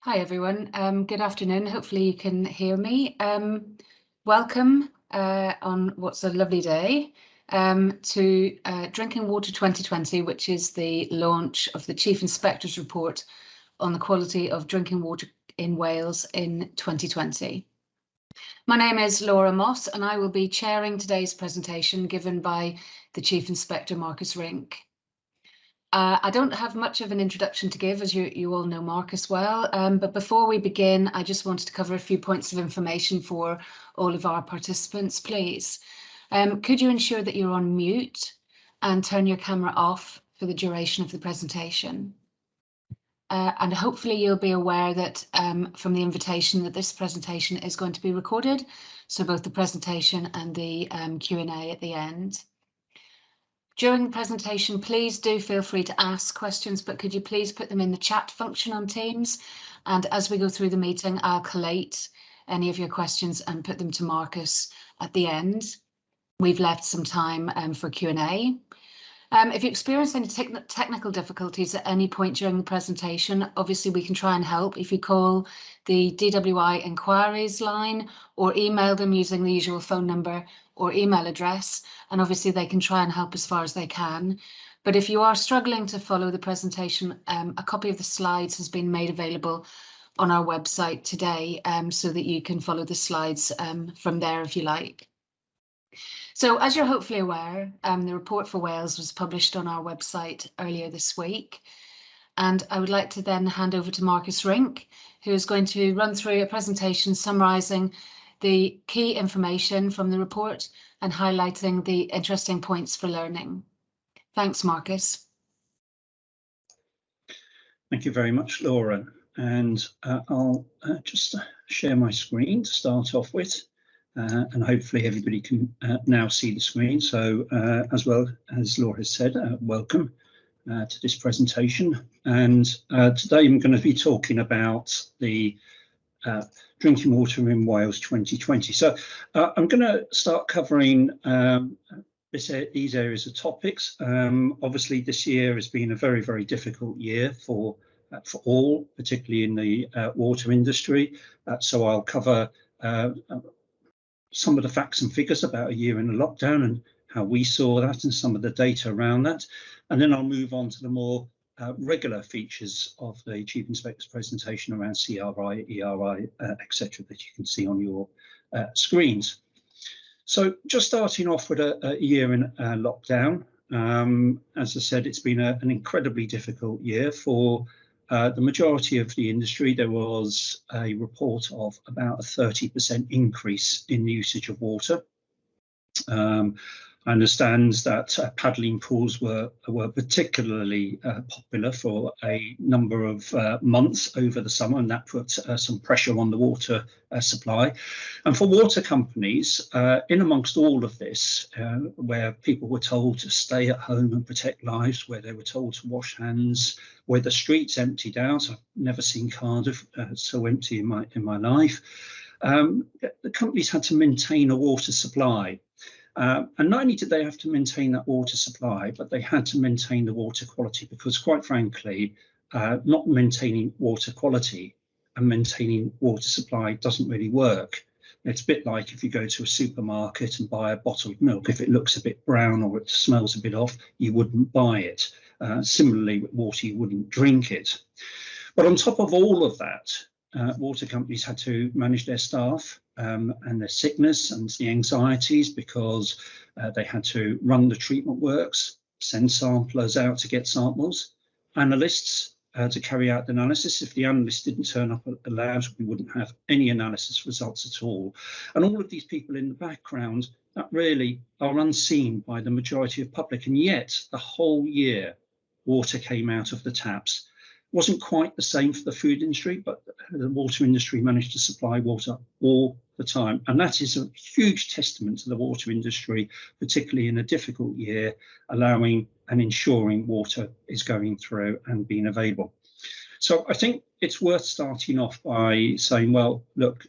Hi everyone, good afternoon. Hopefully you can hear me. Welcome on what's a lovely day to Drinking Water 2020, which is the launch of the Chief Inspector's report on the quality of drinking water in Wales in 2020. My name is Laura Moss and I will be chairing today's presentation given by the Chief Inspector Marcus Rink. I don't have much of an introduction to give, as you all know Marcus well, but before we begin, I just wanted to cover a few points of information for all of our participants, please. Could you ensure that you're on mute and turn your camera off for the duration of the presentation? And hopefully you'll be aware that from the invitation that this presentation is going to be recorded, so both the presentation and the Q&A at the end. During the presentation, please do feel free to ask questions, but could you please put them in the chat function on Teams? And as we go through the meeting, I'll collate any of your questions and put them to Marcus at the end. We've left some time for Q&A. If you experience any technical difficulties at any point during the presentation, obviously we can try and help if you call the DWI inquiries line or email them using the usual phone number or email address, and obviously they can try and help as far as they can. But if you are struggling to follow the presentation, a copy of the slides has been made available on our website today so that you can follow the slides from there if you like. So as you're hopefully aware, the report for Wales was published on our website earlier this week. And I would like to then hand over to Marcus Rink, who is going to run through a presentation summarising the key information from the report and highlighting the interesting points for learning. Thanks, Marcus. Thank you very much, Laura. And I'll just share my screen to start off with. And hopefully everybody can now see the screen. So as well as Laura has said, welcome to this presentation. And today I'm going to be talking about the Drinking Water in Wales 2020. So I'm going to start covering these areas of topics. Obviously this year has been a very, very difficult year for all, particularly in the water industry. So I'll cover some of the facts and figures about a year in the lockdown and how we saw that and some of the data around that. And then I'll move on to the more regular features of the Chief Inspector's presentation around CRI, ERI, etc. that you can see on your screens. So just starting off with a year in lockdown. As I said, it's been an incredibly difficult year for the majority of the industry. There was a report of about a 30% increase in the usage of water. I understand that paddling pools were particularly popular for a number of months over the summer, and that put some pressure on the water supply. And for water companies, in amongst all of this, where people were told to stay at home and protect lives, where they were told to wash hands, where the streets emptied out. I've never seen Cardiff so empty in my life. The companies had to maintain a water supply. And not only did they have to maintain that water supply, but they had to maintain the water quality, because quite frankly, not maintaining water quality and maintaining water supply doesn't really work. It's a bit like if you go to a supermarket and buy a bottle of milk. If it looks a bit brown or it smells a bit off, you wouldn't buy it. Similarly with water, you wouldn't drink it. But on top of all of that, water companies had to manage their staff and their sickness and the anxieties, because they had to run the treatment works, send samplers out to get samples, analysts to carry out the analysis. If the analyst didn't turn up at the labs, we wouldn't have any analysis results at all. And all of these people in the background that really are unseen by the majority of public, and yet the whole year water came out of the taps. Wasn't quite the same for the food industry, but the water industry managed to supply water all the time. And that is a huge testament to the water industry, particularly in a difficult year, allowing and ensuring water is going through and being available. So I think it's worth starting off by saying, well, look,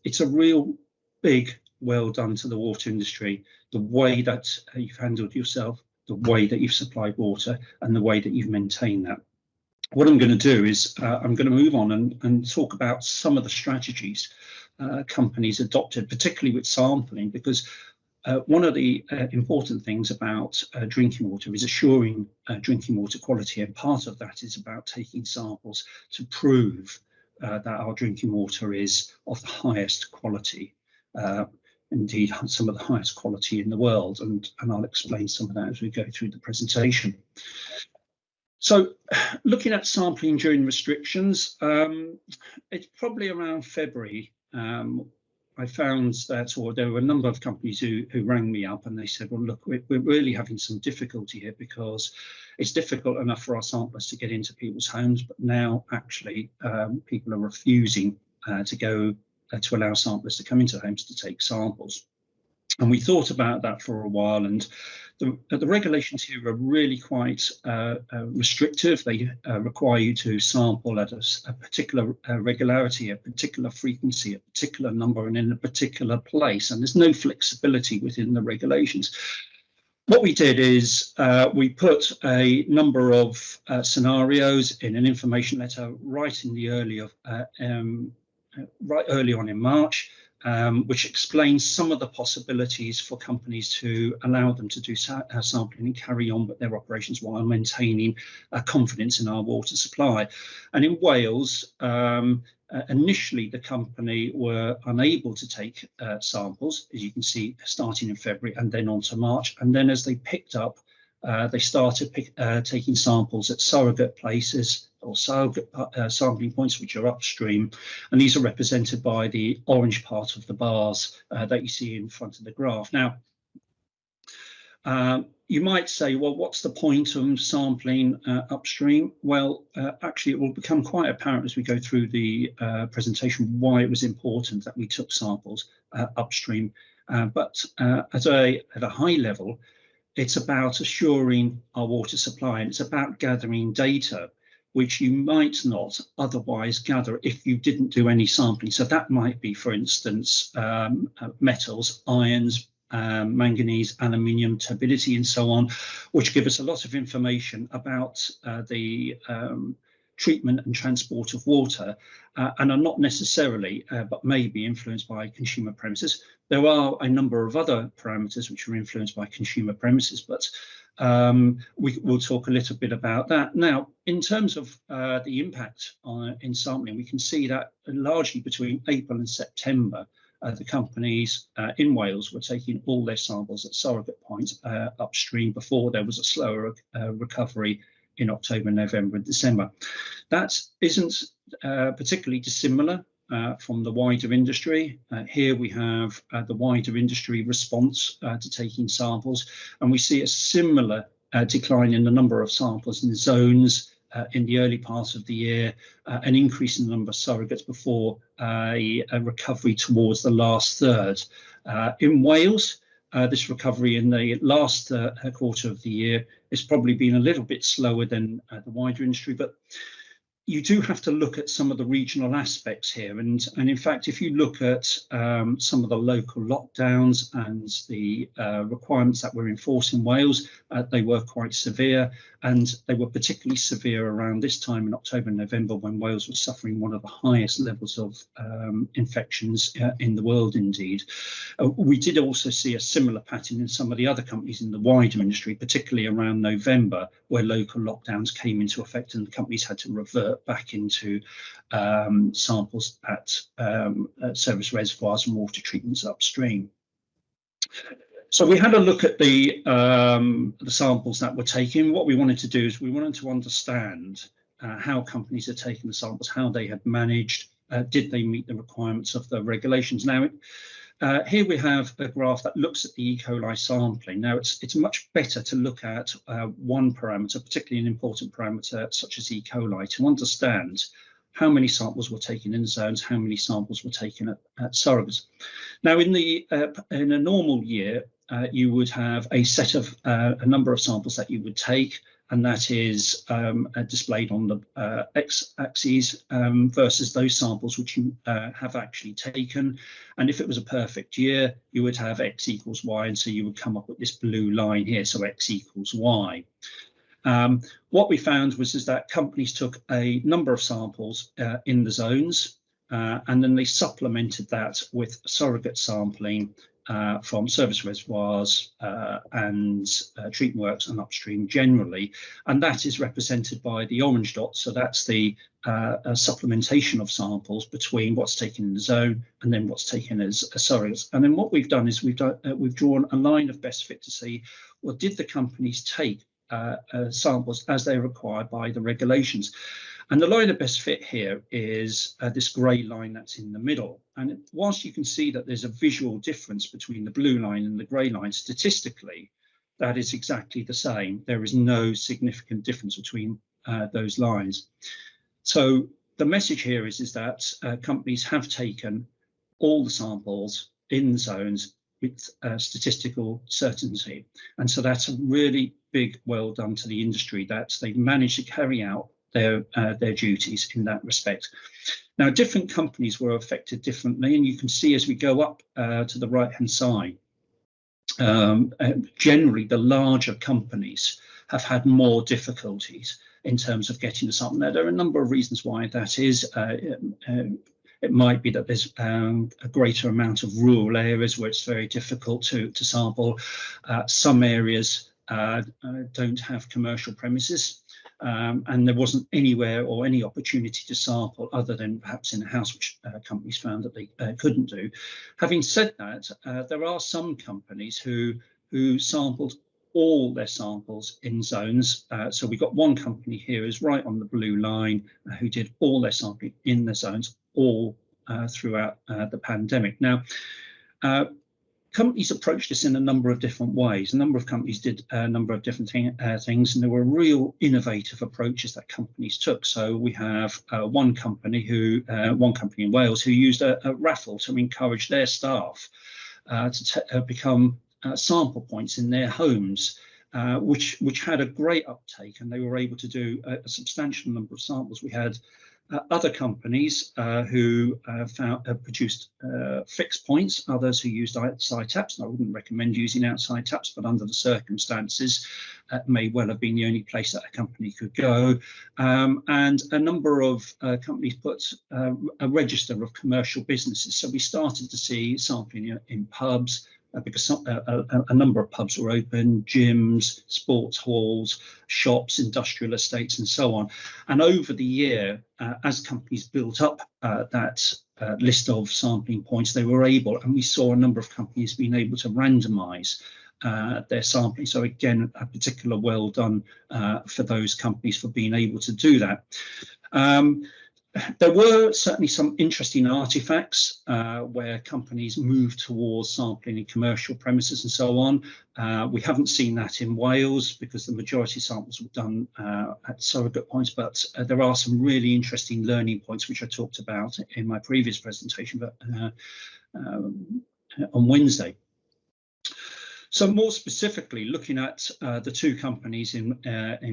it's a real big well done to the water industry, the way that you've handled yourself, the way that you've supplied water, and the way that you've maintained that. what I'm going to do is I'm going to move on and talk about some of the strategies companies adopted, particularly with sampling, because one of the important things about drinking water is assuring drinking water quality, and part of that is about taking samples to prove that our drinking water is of the highest quality, indeed some of the highest quality in the world, and I'll explain some of that as we go through the presentation. So looking at sampling during restrictions, it's probably around February I found that, or there were a number of companies who rang me up and they said, well, look, we're really having some difficulty here because it's difficult enough for our samplers to get into people's homes, but now actually people are refusing to allow samplers to come into homes to take samples. And we thought about that for a while, and the regulations here are really quite restrictive. They require you to sample at a particular regularity, a particular frequency, a particular number, and in a particular place. And there's no flexibility within the regulations. What we did is we put a number of scenarios in an information letter right early on in March, which explains some of the possibilities for companies to allow them to do sampling and carry on with their operations while maintaining confidence in our water supply. And in Wales, initially the company were unable to take samples, as you can see, starting in February and then on to March. And then as they picked up, they started taking samples at surrogate places or surrogate sampling points, which are upstream, and these are represented by the orange part of the bars that you see in front of the graph. Now, you might say, well, what's the point of sampling upstream? Well, actually, it will become quite apparent as we go through the presentation why it was important that we took samples upstream. But at a high level, it's about assuring our water supply, and it's about gathering data which you might not otherwise gather if you didn't do any sampling. So that might be, for instance, metals, ions, manganese, aluminium, turbidity, and so on, which give us a lot of information about the treatment and transport of water, and are not necessarily, but may be influenced by consumer premises. There are a number of other parameters which are influenced by consumer premises, but we'll talk a little bit about that. Now, in terms of the impact in sampling, we can see that largely between April and September, the companies in Wales were taking all their samples at surrogate points upstream before there was a slower recovery in October, November and December. That isn't particularly dissimilar from the wider industry. Here we have the wider industry response to taking samples, and we see a similar decline in the number of samples in zones in the early part of the year, an increase in the number of surrogates before a recovery towards the last third. In Wales, this recovery in the last quarter of the year has probably been a little bit slower than the wider industry, but you do have to look at some of the regional aspects here. And in fact, if you look at some of the local lockdowns and the requirements that were enforced in Wales, they were quite severe, and they were particularly severe around this time in October and November, when Wales was suffering one of the highest levels of infections in the world indeed. We did also see a similar pattern in some of the other companies in the wider industry, particularly around November, where local lockdowns came into effect and the companies had to revert back into samples at service reservoirs and water treatments upstream. So we had a look at the samples that were taken. What we wanted to do is we wanted to understand how companies had taken the samples, how they had managed, did they meet the requirements of the regulations. Now, here we have a graph that looks at the E. coli sampling. Now, it's much better to look at one parameter, particularly an important parameter such as E. coli, to understand how many samples were taken in zones, how many samples were taken at surrogates. Now, in a normal year, you would have a set of a number of samples that you would take, and that is displayed on the x-axis versus those samples which you have actually taken. And if it was a perfect year, you would have x equals y, and so you would come up with this blue line here, so x equals y. What we found was that companies took a number of samples in the zones, and then they supplemented that with surrogate sampling from service reservoirs and treatment works and upstream generally, and that is represented by the orange dots. So that's the supplementation of samples between what's taken in the zone and then what's taken as surrogates. And then what we've done is we've drawn a line of best fit to see, well, did the companies take samples as they're required by the regulations? And the line of best fit here is this grey line that's in the middle. And whilst you can see that there's a visual difference between the blue line and the grey line, statistically, that is exactly the same. There is no significant difference between those lines. So the message here is that companies have taken all the samples in the zones with statistical certainty. And so that's a really big well done to the industry that they've managed to carry out their duties in that respect. Now, different companies were affected differently, and you can see as we go up to the right-hand side, generally the larger companies have had more difficulties in terms of getting the sample. Now, there are a number of reasons why that is. It might be that there's a greater amount of rural areas where it's very difficult to sample. Some areas don't have commercial premises, and there wasn't anywhere or any opportunity to sample other than perhaps in a house, which companies found that they couldn't do. Having said that, there are some companies who sampled all their samples in zones. So we've got one company here is right on the blue line who did all their sampling in the zones all throughout the pandemic. Now, companies approached this in a number of different ways. A number of companies did a number of different things, and there were real innovative approaches that companies took. So we have one company in Wales who used a raffle to encourage their staff to become sample points in their homes, which had a great uptake, and they were able to do a substantial number of samples. We had other companies who produced fixed points, others who used outside taps. And I wouldn't recommend using outside taps, but under the circumstances, it may well have been the only place that a company could go. And a number of companies put a register of commercial businesses. So we started to see sampling in pubs, because a number of pubs were open, gyms, sports halls, shops, industrial estates, and so on. And over the year, as companies built up that list of sampling points, they were able, and we saw a number of companies being able to randomise their sampling. So again, a particular well done for those companies for being able to do that. There were certainly some interesting artifacts where companies moved towards sampling in commercial premises and so on. We haven't seen that in Wales because the majority of samples were done at surrogate points, but there are some really interesting learning points which I talked about in my previous presentation on Wednesday. So more specifically, looking at the two companies in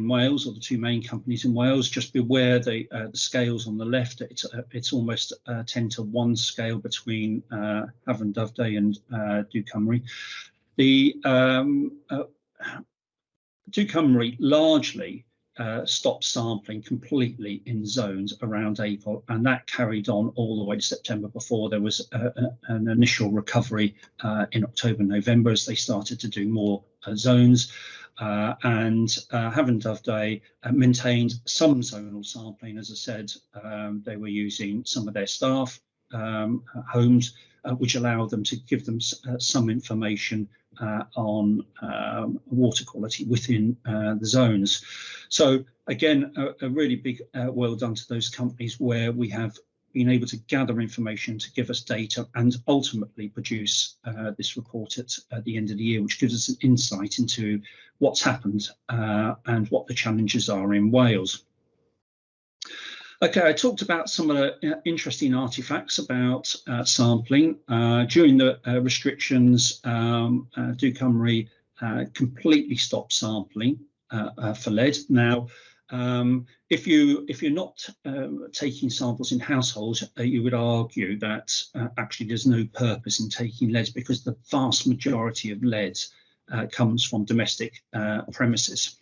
Wales, or the two main companies in Wales, just beware the scales on the left. It's almost 10-to-1 scale between Hafren Dyfrdwy and Du Cymru. The Du Cymru largely stopped sampling completely in zones around April, and that carried on all the way to September before there was an initial recovery in October, November, as they started to do more zones. And Hafren Dyfrdwy maintained some zonal sampling. As I said, they were using some of their staff homes, which allowed them to give them some information on water quality within the zones. So again, a really big well done to those companies where we have been able to gather information to give us data and ultimately produce this report at the end of the year, which gives us an insight into what's happened and what the challenges are in Wales. Okay, I talked about some of the interesting artifacts about sampling. During the restrictions, Du Cymru completely stopped sampling for lead. Now, if you're not taking samples in households, you would argue that actually there's no purpose in taking lead, because the vast majority of lead comes from domestic premises.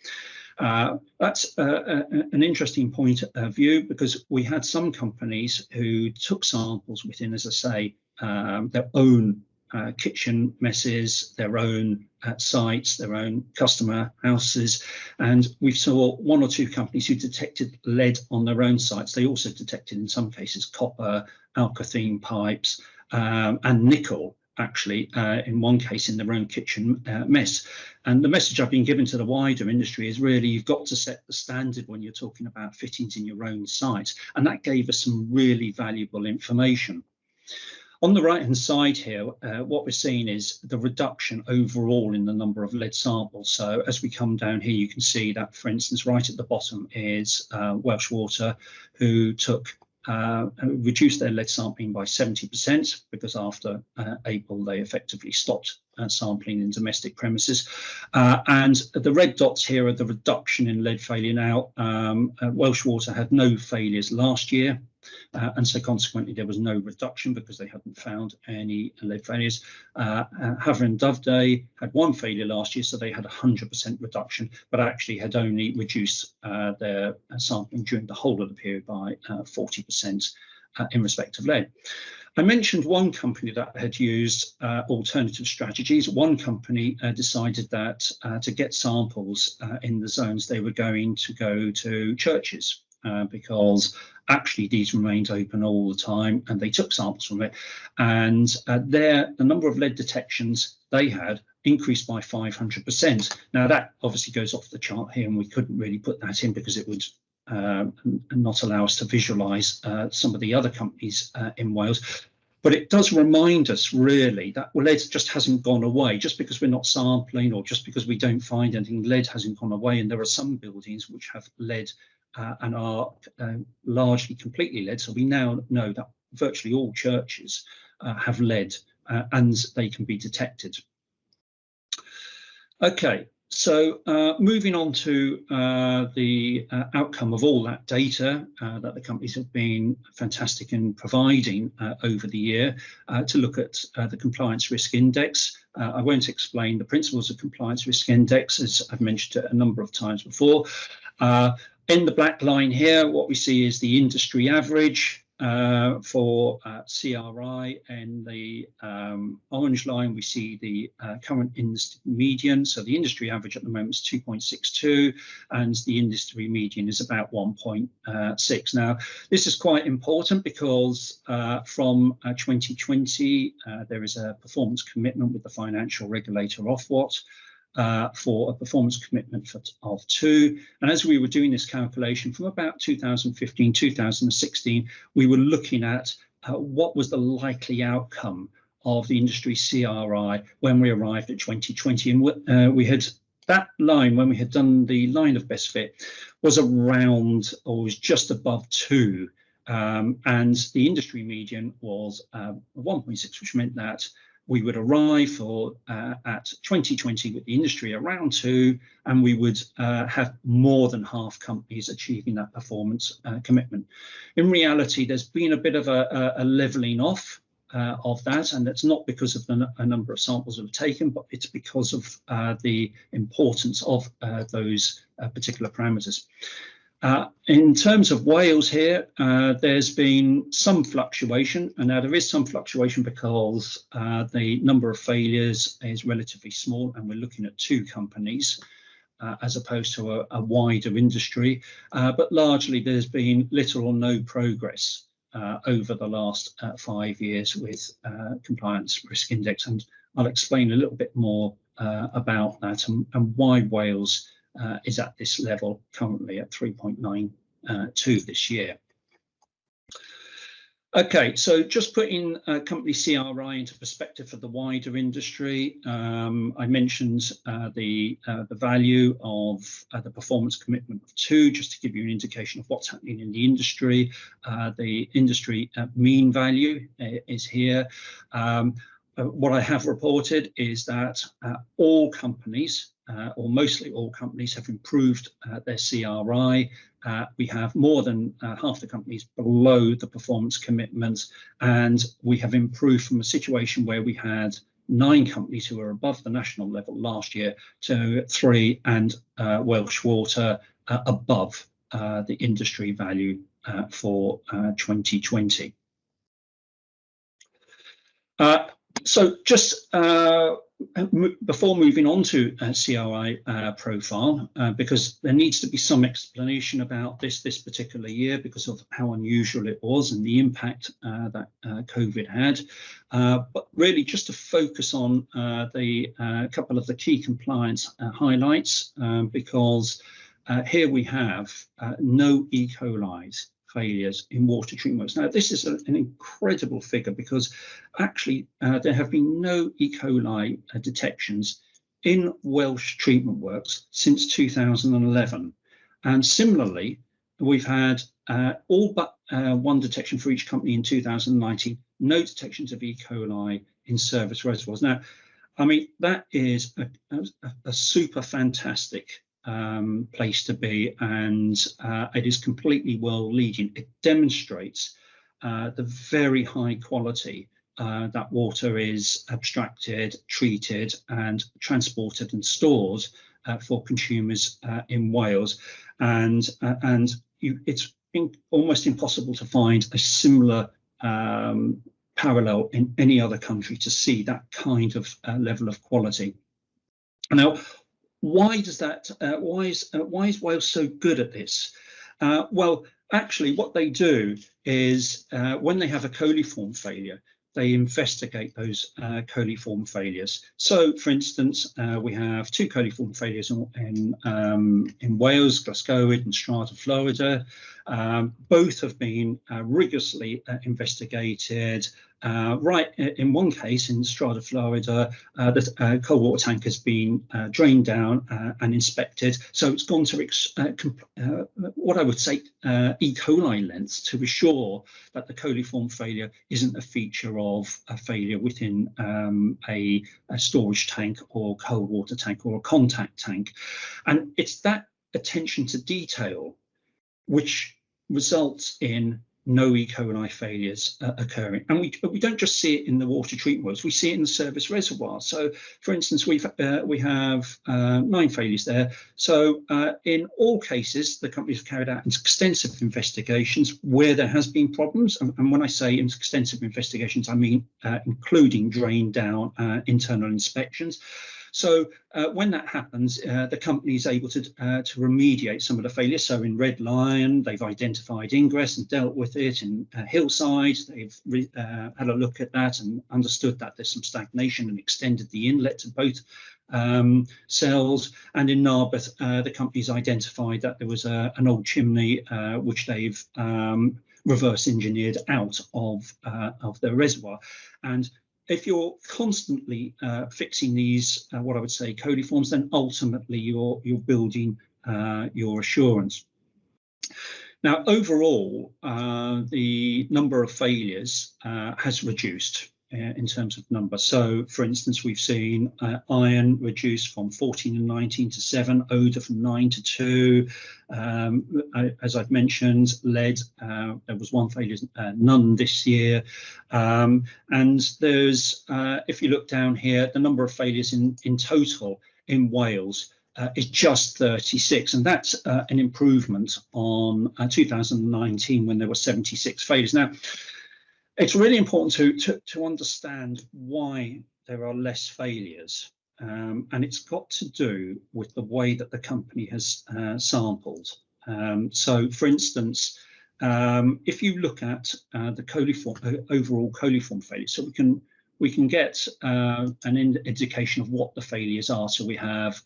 That's an interesting point of view, because we had some companies who took samples within, as I say, their own kitchen messes, their own sites, their own customer houses, and we saw one or two companies who detected lead on their own sites. They also detected, in some cases, copper, alkathene pipes, and nickel, actually, in one case in their own kitchen mess. And the message I've been given to the wider industry is really, you've got to set the standard when you're talking about fittings in your own site, and that gave us some really valuable information. On the right-hand side here, what we're seeing is the reduction overall in the number of lead samples. So as we come down here, you can see that, for instance, right at the bottom is Welsh Water, who took reduced their lead sampling by 70%, because after April they effectively stopped sampling in domestic premises. And the red dots here are the reduction in lead failure. Now, Welsh Water had no failures last year, and so consequently there was no reduction because they hadn't found any lead failures. Havre and Doveday had one failure last year, so they had 100% reduction, but actually had only reduced their sampling during the whole of the period by 40% in respect of lead. I mentioned one company that had used alternative strategies. One company decided that to get samples in the zones, they were going to go to churches, because actually these remained open all the time, and they took samples from it, and the number of lead detections they had increased by 500%. Now that obviously goes off the chart here, and we couldn't really put that in because it would not allow us to visualize some of the other companies in Wales. But it does remind us really that lead just hasn't gone away. Just because we're not sampling, or just because we don't find anything, lead hasn't gone away. And there are some buildings which have lead and are largely completely lead. So we now know that virtually all churches have lead, and they can be detected. Okay, so moving on to the outcome of all that data that the companies have been fantastic in providing over the year, to look at the Compliance Risk Index. I won't explain the principles of Compliance Risk Index, as I've mentioned it a number of times before. In the black line here, what we see is the industry average for CRI, and the orange line we see the current industry median. So the industry average at the moment is 2.62, and the industry median is about 1.6. Now this is quite important because from 2020 there is a performance commitment with the financial regulator Ofwat for a performance commitment of 2. And as we were doing this calculation from about 2015, 2016, we were looking at what was the likely outcome of the industry CRI when we arrived at 2020. And we had that line, when we had done the line of best fit, was around, or was just above 2. And the industry median was 1.6, which meant that we would arrive at 2020 with the industry around 2, and we would have more than half companies achieving that performance commitment. In reality, there's been a bit of a levelling off of that, and that's not because of a number of samples that have taken, but it's because of the importance of those particular parameters. In terms of Wales here, there's been some fluctuation, and now there is some fluctuation because the number of failures is relatively small, and we're looking at 2 companies as opposed to a wider industry, but largely there's been little or no progress over the last 5 years with Compliance Risk Index, and I'll explain a little bit more about that and why Wales is at this level currently at 3.92 this year. Okay, so just putting company CRI into perspective for the wider industry, I mentioned the value of the performance commitment of 2, just to give you an indication of what's happening in the industry. The industry mean value is here. What I have reported is that all companies, or mostly all companies, have improved their CRI. We have more than half the companies below the performance commitment, and we have improved from a situation where we had 9 companies who were above the national level last year to 3, and Welsh Water above the industry value for 2020. So just before moving on to CRI profile, because there needs to be some explanation about this particular year because of how unusual it was and the impact that COVID had, but really just to focus on the couple of the key compliance highlights, because here we have no E. coli failures in water treatment works. Now, this is an incredible figure because actually there have been no E. coli detections in Welsh treatment works since 2011. And similarly, we've had all but 1 detection for each company in 2019, no detections of E. coli in service reservoirs. Now, I mean, that is a super fantastic place to be, and it is completely world leading. It demonstrates the very high quality that water is abstracted, treated and transported and stored for consumers in Wales, and it's almost impossible to find a similar parallel in any other country to see that kind of level of quality. Now, why does that? Why is Wales so good at this? Well, actually, what they do is when they have a coliform failure, they investigate those coliform failures. So, for instance, we have 2 coliform failures in Wales, Glasgowied and Strata, Florida. Both have been rigorously investigated. Right, in one case in Strata, Florida, the cold water tank has been drained down and inspected. So it's gone to what I would say E. coli lengths to assure that the coliform failure isn't a feature of a failure within a storage tank or cold water tank or a contact tank. And it's that attention to detail which results in no E. coli failures occurring. And we don't just see it in the water treatment works, we see it in the service reservoir. So, for instance, we have 9 failures there. So in all cases, the companies have carried out extensive investigations where there has been problems. And when I say extensive investigations, I mean including drain down internal inspections. So when that happens, the company is able to remediate some of the failures. So in Red Lion, they've identified ingress and dealt with it. In Hillside, they've had a look at that and understood that there's some stagnation and extended the inlet to both cells. And in Narberth, the company's identified that there was an old chimney which they've reverse engineered out of the reservoir. And if you're constantly fixing these, what I would say, coliforms, then ultimately you're building your assurance. Now, overall, the number of failures has reduced in terms of number. So, for instance, we've seen iron reduced from 14 and 19 to 7, odour from 9 to 2. As I've mentioned, lead, there was 1 failure, none this year. And there's, if you look down here, the number of failures in total in Wales is just 36, and that's an improvement on 2019 when there were 76 failures. Now, it's really important to understand why there are less failures, and it's got to do with the way that the company has sampled. So, for instance, if you look at the coliform, overall coliform failures, so we can get an indication of what the failures are. So we have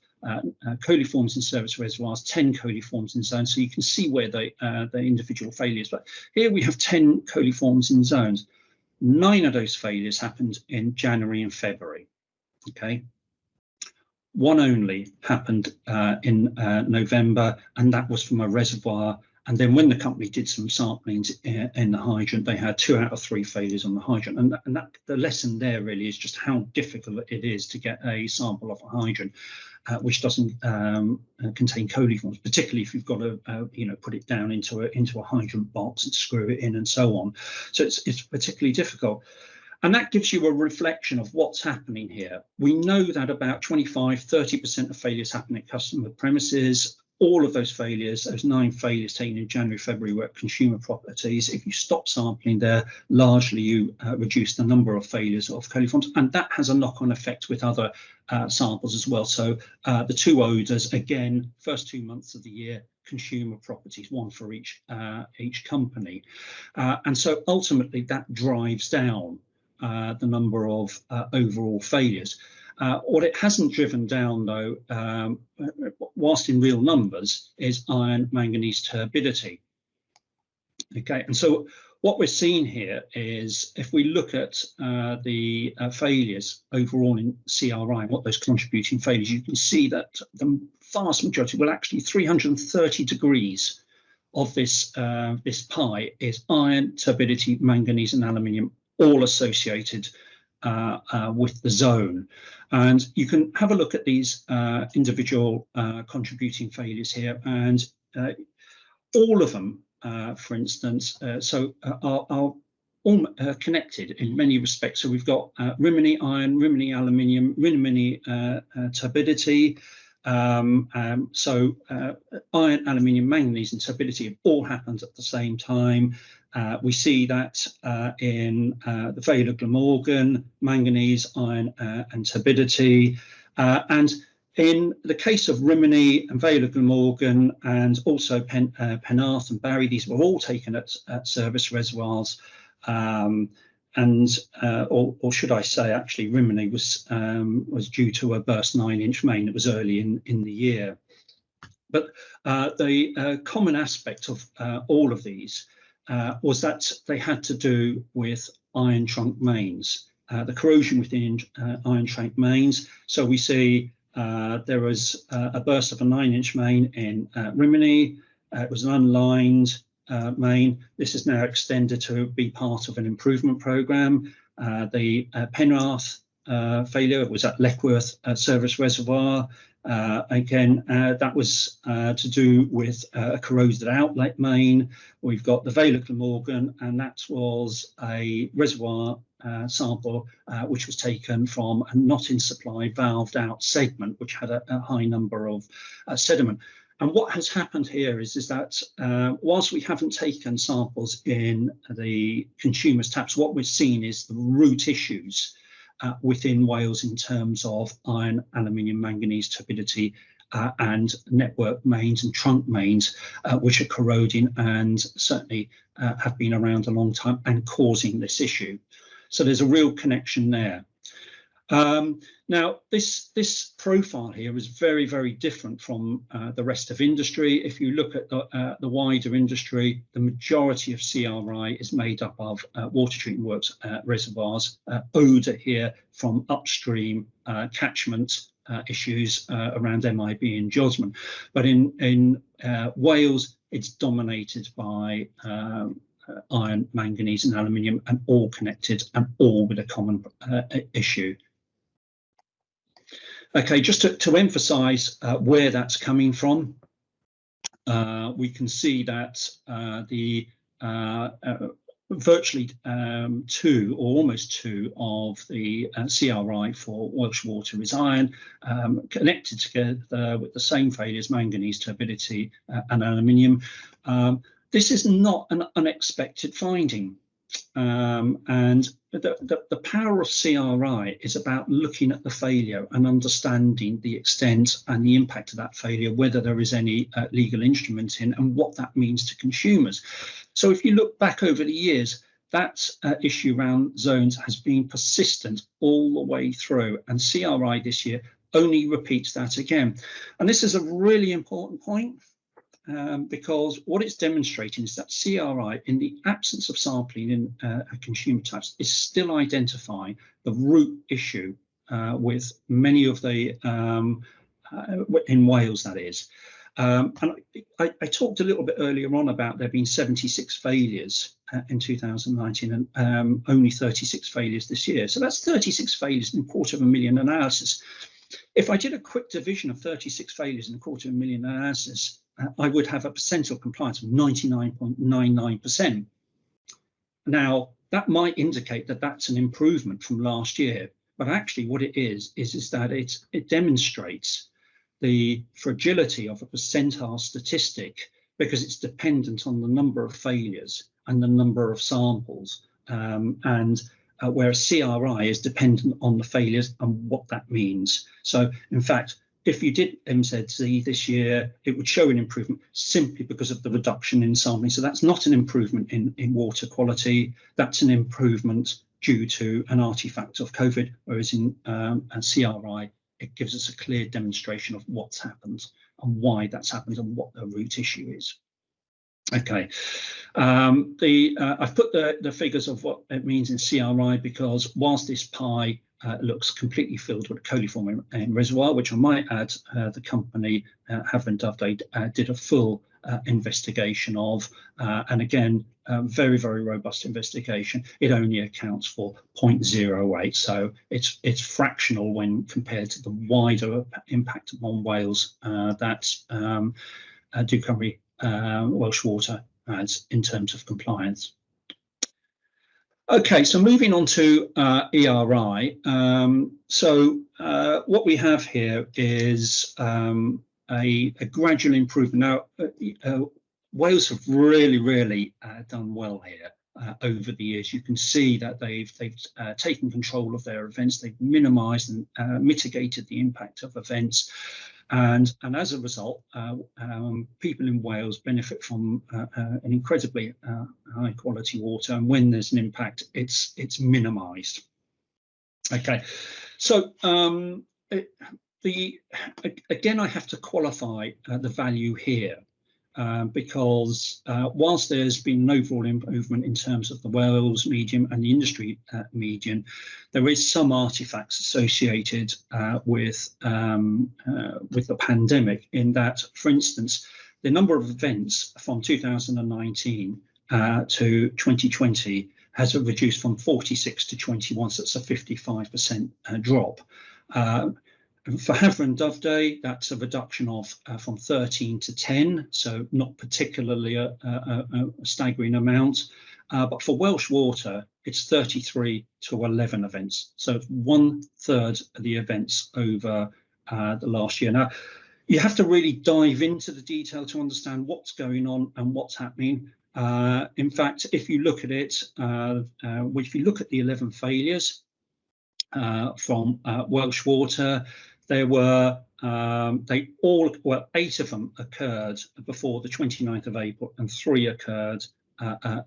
coliforms in service reservoirs, 10 coliforms in zones, so you can see where the individual failures. But here we have 10 coliforms in zones. 9 of those failures happened in January and February. Okay, 1 only happened in November, and that was from a reservoir. And then when the company did some samplings in the hydrant, they had 2 out of 3 failures on the hydrant. And that the lesson there really is just how difficult it is to get a sample off a hydrant which doesn't contain coliforms, particularly if you've got to put it down into a hydrant box and screw it in and so on. So it's particularly difficult. And that gives you a reflection of what's happening here. We know that about 25–30% of failures happen at customer premises. All of those failures, those 9 failures taken in January, February, were at consumer properties. If you stop sampling there, largely you reduce the number of failures of coliforms, and that has a knock-on effect with other samples as well. So the 2 odours, again, first 2 months of the year, consumer properties, 1 for each company. And so ultimately that drives down the number of overall failures. What it hasn't driven down, though, whilst in real numbers, is iron manganese turbidity. Okay, and so what we're seeing here is, if we look at the failures overall in CRI, what those contributing failures, you can see that the vast majority, well, actually 330 degrees of this this pie is iron, turbidity, manganese, and aluminium, all associated with the zone. And you can have a look at these individual contributing failures here, and all of them, for instance, are all connected in many respects. So we've got Rimini iron, Rimini aluminium, Rimini turbidity. Iron, aluminium, manganese, and turbidity have all happened at the same time. We see that in the Vale of Glamorgan, manganese, iron, and turbidity. And in the case of Rimini and Vale of Glamorgan, and also Penarth and Barry, these were all taken at service reservoirs. Or should I say, actually, Rimini was due to a burst 9-inch main. It was early in the year. But the common aspect of all of these was that they had to do with iron trunk mains, the corrosion within iron trunk mains. So we see there was a burst of a 9-inch main in Rimini. It was an unlined main. This is now extended to be part of an improvement programme. The Penarth failure was at Leckworth Service Reservoir. Again, that was to do with a corroded outlet main. We've got the Vale of Glamorgan, and that was a reservoir sample which was taken from a not in supply valved out segment, which had a high number of sediment. And what has happened here is that whilst we haven't taken samples in the consumers' taps, what we've seen is the root issues within Wales in terms of iron, aluminium, manganese, turbidity, and network mains and trunk mains, which are corroding and certainly have been around a long time and causing this issue. So there's a real connection there. Now, this profile here is very, very different from the rest of industry. If you look at the wider industry, the majority of CRI is made up of water treatment works reservoirs, odour here from upstream catchment issues around MIB and Josman. But in Wales, it's dominated by iron, manganese, and aluminium, and all connected and all with a common issue. Okay, just to emphasise where that's coming from, we can see that the virtually 2 or almost 2 of the CRI for Welsh Water is iron, connected together with the same failures, manganese, turbidity, and aluminium. This is not an unexpected finding. And the power of CRI is about looking at the failure and understanding the extent and the impact of that failure, whether there is any legal instrument in, and what that means to consumers. So if you look back over the years, that issue around zones has been persistent all the way through, and CRI this year only repeats that again. And this is a really important point. Because what it's demonstrating is that CRI, in the absence of sampling in consumer types, is still identifying the root issue with many of the, in Wales, that is. And I talked a little bit earlier on about there being 76 failures in 2019 and only 36 failures this year. So that's 36 failures in 250,000 analysis. If I did a quick division of 36 failures in 250,000 analysis, I would have a percentile compliance of 99.99%. Now, that might indicate that that's an improvement from last year. But actually what it is that it demonstrates the fragility of a percentile statistic, because it's dependent on the number of failures and the number of samples, whereas CRI is dependent on the failures and what that means. So in fact, if you did MZC this year, it would show an improvement simply because of the reduction in sampling. So that's not an improvement in water quality, that's an improvement due to an artifact of COVID, whereas in CRI, it gives us a clear demonstration of what's happened and why that's happened and what the root issue is. Okay, I've put the figures of what it means in CRI, because whilst this pie looks completely filled with a coliform reservoir, which I might add, the company Havre and Doveday did a full investigation of, and again, very, very robust investigation. It only accounts for 0.08, so it's fractional when compared to the wider impact upon Wales that Duke Welsh Water has in terms of compliance. Okay, so moving on to ERI. What we have here is a gradual improvement. Now, Wales have really done well here over the years. You can see that they've taken control of their events. They've minimised and mitigated the impact of events. And as a result, people in Wales benefit from an incredibly high quality water, and when there's an impact, it's minimised. Okay, so again, I have to qualify the value here. Because whilst there's been an overall improvement in terms of the Wales median and the industry median, there is some artifacts associated with the pandemic, in that, for instance, the number of events from 2019 to 2020 has reduced from 46 to 21, so it's a 55% drop. For Havre and Doveday, that's a reduction of from 13 to 10, so not particularly a staggering amount. But for Welsh Water, it's 33 to 11 events, so it's 1/3 of the events over the last year. Now, you have to really dive into the detail to understand what's going on and what's happening. In fact, if you look at it, if you look at the 11 failures from Welsh Water, there were 8 of them occurred before the 29th of April and 3 occurred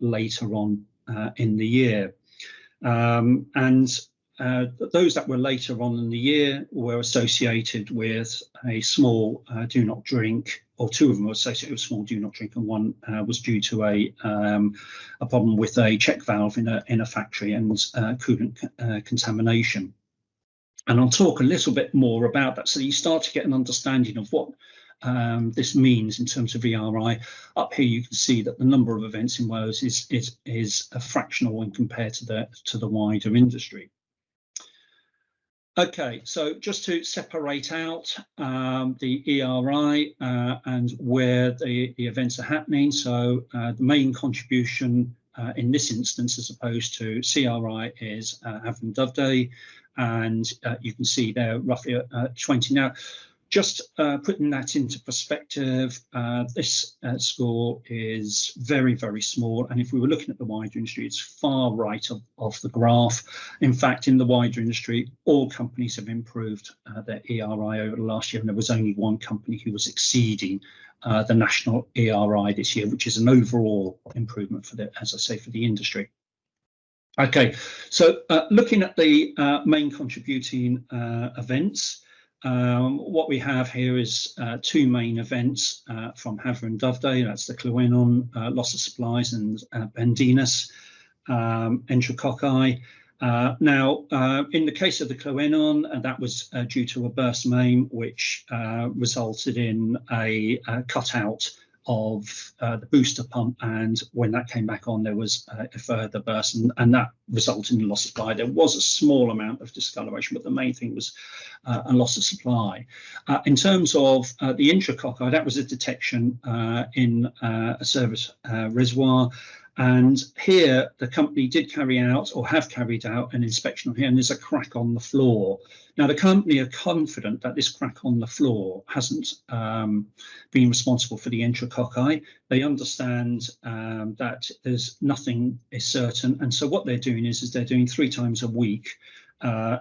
later on in the year. Those that were later on in the year were associated with a small do not drink, or 2 of them were associated with small do not drink, and 1 was due to a problem with a check valve in a factory and coolant contamination. And I'll talk a little bit more about that, so you start to get an understanding of what this means in terms of ERI. Up here, you can see that the number of events in Wales is a fractional when compared to the wider industry. Okay, so just to separate out the ERI and where the events are happening. So the main contribution in this instance, as opposed to CRI, is Havre and Doveday. And you can see there roughly 20. Now, just putting that into perspective, this score is very, very small. And if we were looking at the wider industry, it's far right of the graph. In fact, in the wider industry, all companies have improved their ERI over the last year, and there was only 1 company who was exceeding the national ERI this year, which is an overall improvement for the, as I say, for the industry. Okay, so looking at the main contributing events, what we have here is 2 main events from Havre and Doveday. That's the Llewellyn loss of supplies and Bendinus enterococci. Now, in the case of the Llewellyn, that was due to a burst main, which resulted in a cutout of the booster pump, and when that came back on, there was a further burst, and that resulted in loss of supply. There was a small amount of discoloration, but the main thing was a loss of supply. In terms of the enterococci, that was a detection in a service reservoir, And here the company did carry out or have carried out an inspection on here, and there's a crack on the floor. Now the company are confident that this crack on the floor hasn't been responsible for the enterococci. They understand that there's nothing is certain, and so what they're doing is they're doing 3 times a week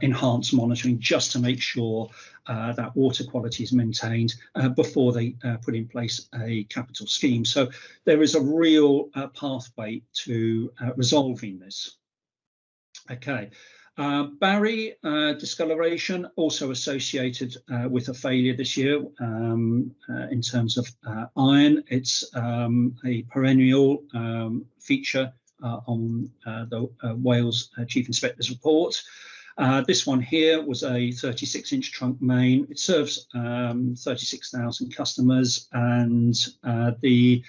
enhanced monitoring just to make sure that water quality is maintained before they put in place a capital scheme. So there is a real pathway to resolving this. Okay. Barry discoloration also associated with a failure this year in terms of iron. It's a perennial feature on the Wales Chief Inspector's report. This one here was a 36-inch trunk main. It serves 36,000 customers, and the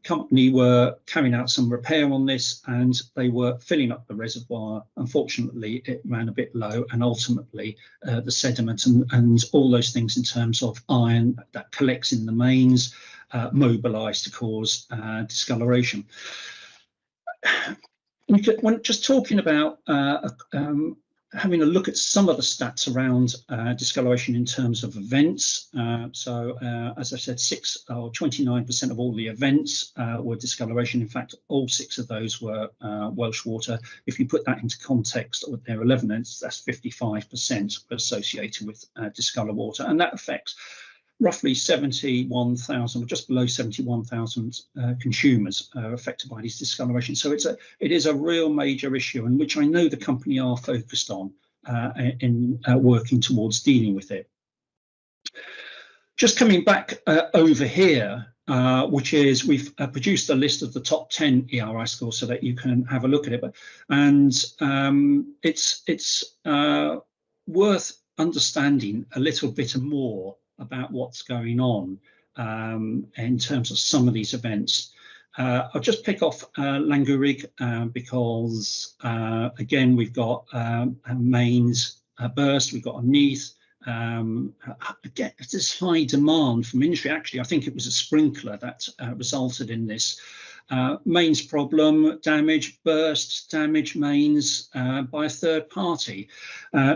company were carrying out some repair on this, and they were filling up the reservoir. Unfortunately, it ran a bit low, and ultimately the sediment and all those things in terms of iron that collects in the mains mobilised to cause discoloration. When just talking about having a look at some of the stats around discoloration in terms of events. As I said, 29% of all the events were discoloration. In fact, all 6 of those were Welsh Water. If you put that into context, with their 11 events, that's 55% associated with discolored water, and that affects roughly 71,000, or just below 71,000 consumers are affected by these discoloration. So it is a real major issue, and which I know the company are focused on in working towards dealing with it. Just coming back over here, which is we've produced a list of the top 10 ERI scores so that you can have a look at it. And it's worth understanding a little bit more about what's going on in terms of some of these events. I'll just pick off Langurig because again we've got mains burst, we've got a Neath. Again, this high demand from industry. Actually, I think it was a sprinkler that resulted in this mains problem, damaged mains by a third party.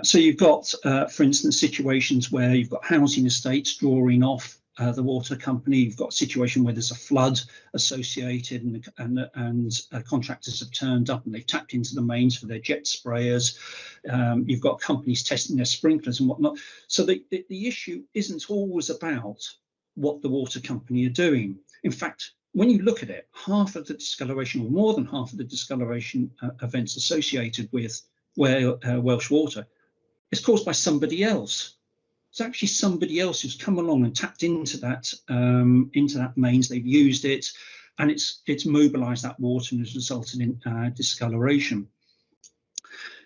So you've got, for instance, situations where you've got housing estates drawing off the water company. You've got a situation where there's a flood associated, and contractors have turned up and they've tapped into the mains for their jet sprayers. You've got companies testing their sprinklers and whatnot. So the issue isn't always about what the water company are doing. In fact, when you look at it, half of the discoloration, or more than half of the discoloration events associated with Welsh Water is caused by somebody else. It's actually somebody else who's come along and tapped into that mains. They've used it, and it's mobilised that water and has resulted in discoloration.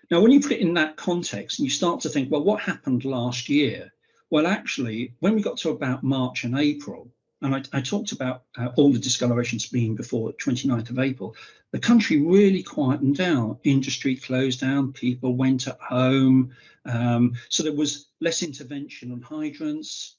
Now, when you put it in that context and you start to think, well, what happened last year? Well, actually, when we got to about March and April, and I talked about all the discolorations being before the 29th of April, the country really quietened down. Industry closed down, people went at home. So there was less intervention on hydrants,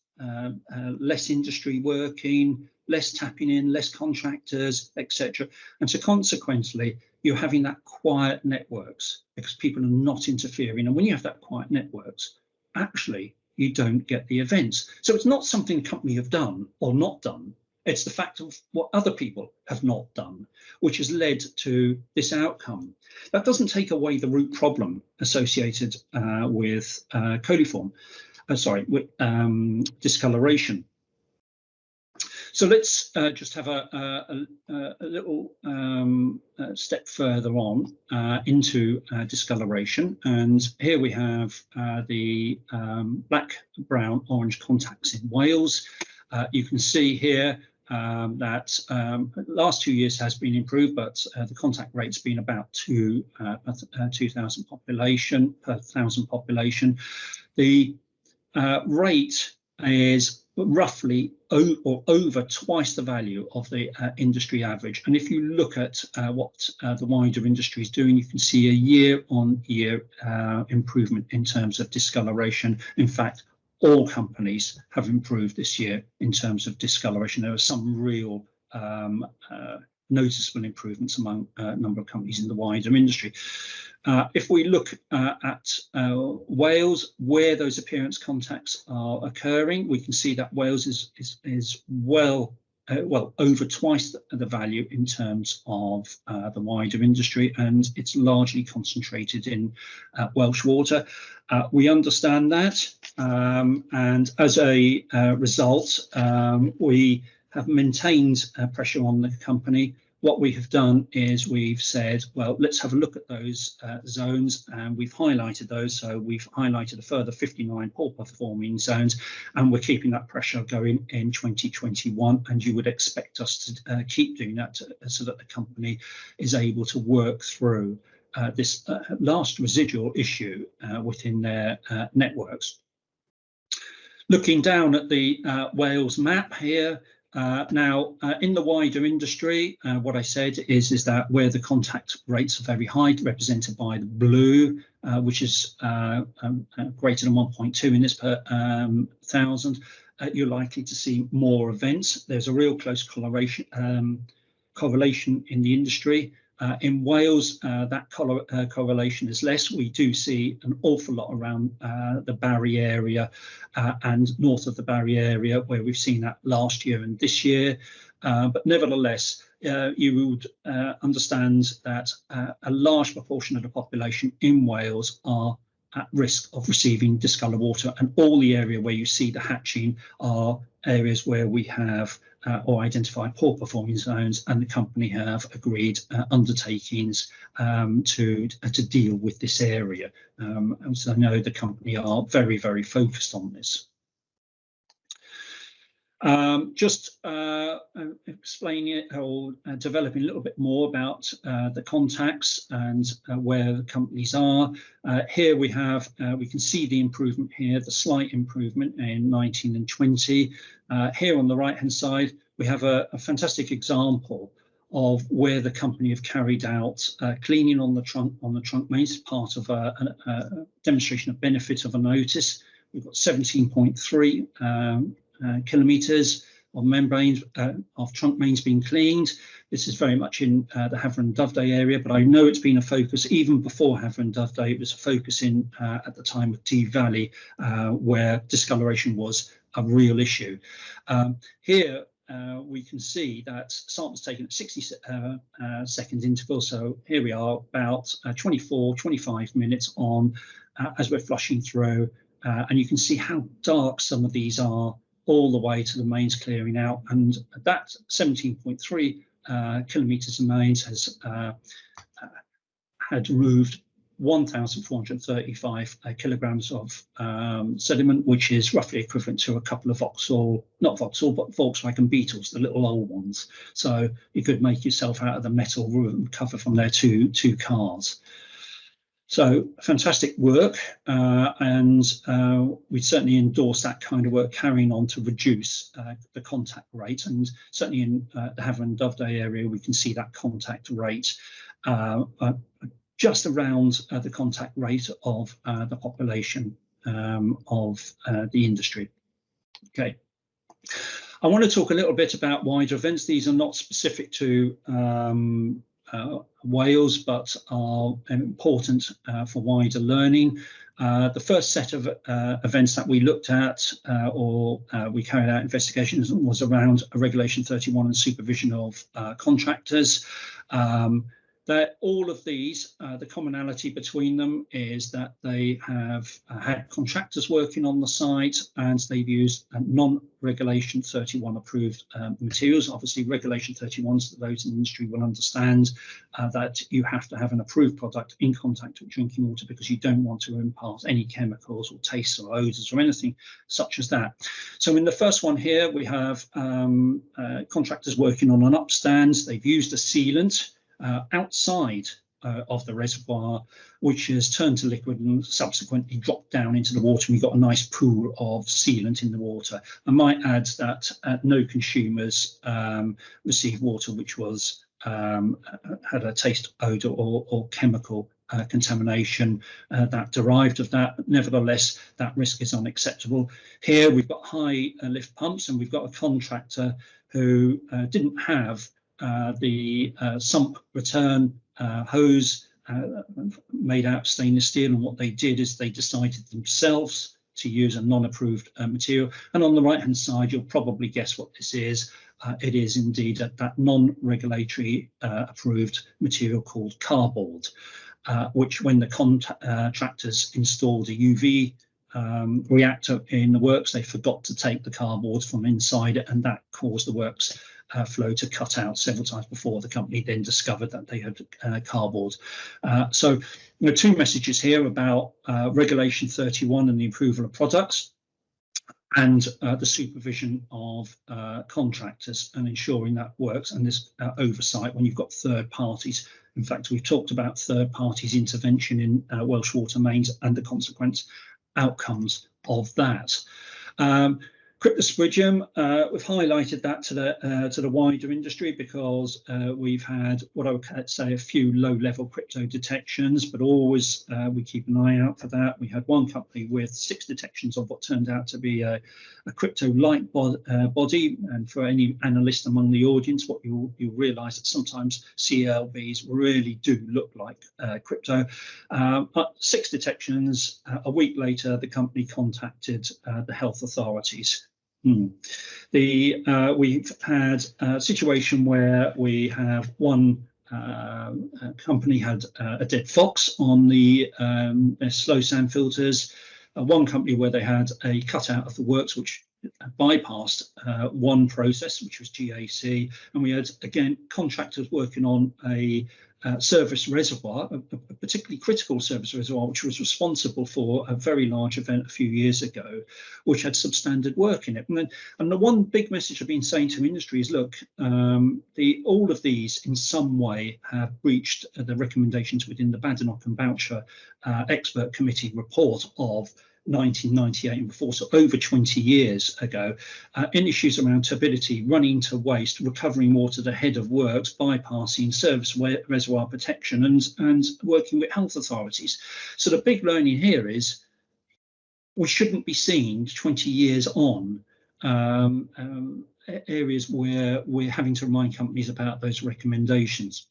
less industry working, less tapping in, less contractors, etc. And so consequently, you're having that quiet networks because people are not interfering. And when you have that quiet networks, actually, you don't get the events. So it's not something the company have done or not done. It's the fact of what other people have not done, which has led to this outcome. That doesn't take away the root problem associated with coliform, with discoloration. So let's just have a little step further on into discoloration. And here we have the black, brown, orange contacts in Wales. You can see here that last 2 years has been improved, but the contact rate's been about 2,000 population per 1,000 population. The rate is roughly over twice the value of the industry average. And if you look at what the wider industry is doing, you can see a year-on-year improvement in terms of discoloration. In fact, all companies have improved this year in terms of discoloration. There are some real noticeable improvements among a number of companies in the wider industry. If we look at Wales, where those appearance contacts are occurring, we can see that Wales is well over twice the value in terms of the wider industry, and it's largely concentrated in Welsh water. We understand that, and as a result, we have maintained pressure on the company. What we have done is we've said, well, let's have a look at those zones, and we've highlighted those. So we've highlighted a further 59 poor performing zones, and we're keeping that pressure going in 2021. And you would expect us to keep doing that so that the company is able to work through this last residual issue within their networks. Looking down at the Wales map here, now, in the wider industry, what I said is that where the contact rates are very high, represented by the blue, which is greater than 1.2 units per 1,000, you're likely to see more events. There's a real close correlation in the industry. In Wales, that correlation is less. We do see an awful lot around the Barry area and north of the Barry area, where we've seen that last year and this year. But nevertheless, you would understand that a large proportion of the population in Wales are at risk of receiving discoloured water, and all the area where you see the hatching are areas where we have or identified poor performing zones, and the company have agreed undertakings to deal with this area. And so I know the company are very, very focused on this. Just explaining it or developing a little bit more about the contacts and where the companies are. Here we can see the improvement here, the slight improvement in 19 and 20. Here on the right hand side, we have a fantastic example of where the company have carried out cleaning on the trunk mains, part of a demonstration of benefit of a notice. We've got 17.3 kilometres of membranes of trunk mains being cleaned. This is very much in the Hafren and Doveday area, but I know it's been a focus even before Hafren and Doveday. It was a focus in at the time of Dee Valley, where discoloration was a real issue. Here we can see that samples taken at 60 second interval. So here we are about 25 minutes on as we're flushing through, and you can see how dark some of these are all the way to the mains clearing out, and that 17.3 kilometres of mains has had removed 1,435 kilograms of sediment, which is roughly equivalent to a couple of Volkswagen Beetles, the little old ones. So you could make yourself out of the metal room cover from their two cars. So fantastic work, and we certainly endorse that kind of work carrying on to reduce the contact rate. And certainly in the Hafren and Doveday area, we can see that contact rate just around the contact rate of the population of the industry. Okay. I want to talk a little bit about wider events. These are not specific to Wales, but are important for wider learning. The first set of events that we looked at we carried out investigations was around Regulation 31 and supervision of contractors. That all of these, the commonality between them is that they have had contractors working on the site, and they've used non-Regulation 31 approved materials. Obviously, Regulation 31, so those in the industry will understand that you have to have an approved product in contact with drinking water, because you don't want to impart any chemicals or tastes or odours or anything such as that. So in the first one here, we have contractors working on an upstand. They've used a sealant outside of the reservoir, which has turned to liquid and subsequently dropped down into the water, and we've got a nice pool of sealant in the water. I might add that no consumers received water which was had a taste, odour or chemical contamination that derived of that. Nevertheless, that risk is unacceptable. Here we've got high lift pumps, and we've got a contractor who didn't have the sump return hose made out of stainless steel, and what they did is they decided themselves to use a non-approved material. And on the right hand side, you'll probably guess what this is. It is indeed that non-regulatory approved material called cardboard, which when the contractors installed a UV reactor in the works, they forgot to take the cardboard from inside it, and that caused the works flow to cut out several times before the company then discovered that they had cardboard. So there are two messages here about Regulation 31 and the approval of products, and the supervision of contractors and ensuring that works, and this oversight when you've got third parties. In fact, we've talked about third parties intervention in Welsh water mains and the consequent outcomes of that. Cryptosporidium, we've highlighted that to the wider industry because we've had what I would say a few low-level crypto detections, but always we keep an eye out for that. We had one company with 6 detections of what turned out to be a crypto-like body, and for any analyst among the audience, what you'll realise that sometimes CLBs really do look like crypto. But 6 detections. A week later, the company contacted the health authorities. We've had a situation where we have one company had a dead fox on their slow sand filters, one company where they had a cutout of the works which bypassed one process, which was GAC, and we had again contractors working on a service reservoir, a particularly critical service reservoir, which was responsible for a very large event a few years ago, which had substandard work in it. And the one big message I've been saying to industry is, look, all of these in some way have breached the recommendations within the Badenoch and Boucher expert committee report of 1998 and before, so over 20 years ago, in issues around turbidity, running to waste, recovering water ahead of works, bypassing service reservoir protection, and working with health authorities. So the big learning here is we shouldn't be seeing 20 years on areas where we're having to remind companies about those recommendations.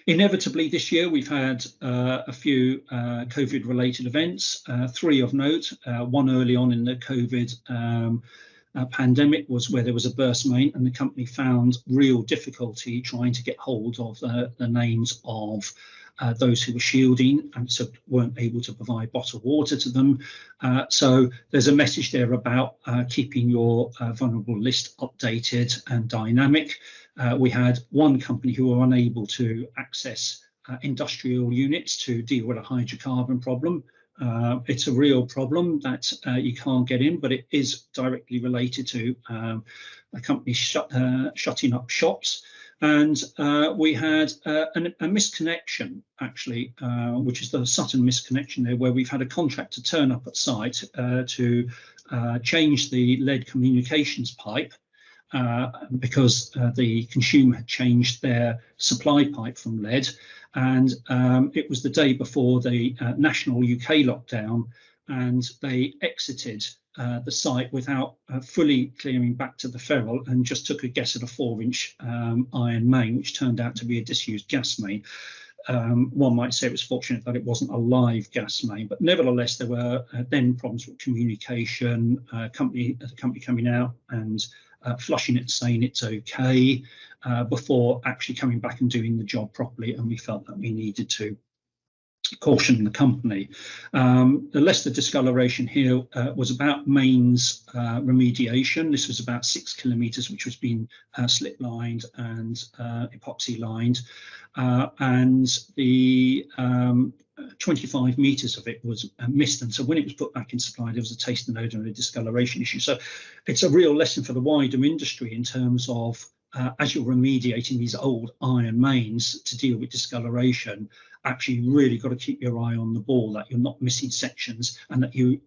Inevitably, this year we've had a few COVID-related events, 3 of note. One early on in the COVID pandemic was where there was a burst main, and the company found real difficulty trying to get hold of the names of those who were shielding, and so weren't able to provide bottled water to them. So there's a message there about keeping your vulnerable list updated and dynamic. We had one company who were unable to access industrial units to deal with a hydrocarbon problem. It's a real problem that you can't get in, but it is directly related to a company shutting up shops. And we had a misconnection, actually, which is the Sutton misconnection there, where we've had a contractor turn up at site to change the lead communications pipe because the consumer had changed their supply pipe from lead. And it was the day before the national UK lockdown, and they exited the site without fully clearing back to the ferrule, and just took a guess at a 4-inch iron main, which turned out to be a disused gas main. One might say it was fortunate that it wasn't a live gas main, but nevertheless there were then problems with communication, the company coming out and flushing it, saying it's okay, before actually coming back and doing the job properly, and we felt that we needed to caution the company. The Leicester discoloration here was about mains remediation. This was about 6 kilometres, which was being slip lined and epoxy lined, and the 25 metres of it was missed, and so when it was put back in supply, there was a taste and odour and a discoloration issue. So it's a real lesson for the wider industry in terms of as you're remediating these old iron mains to deal with discoloration, actually you really got to keep your eye on the ball, that you're not missing sections and that you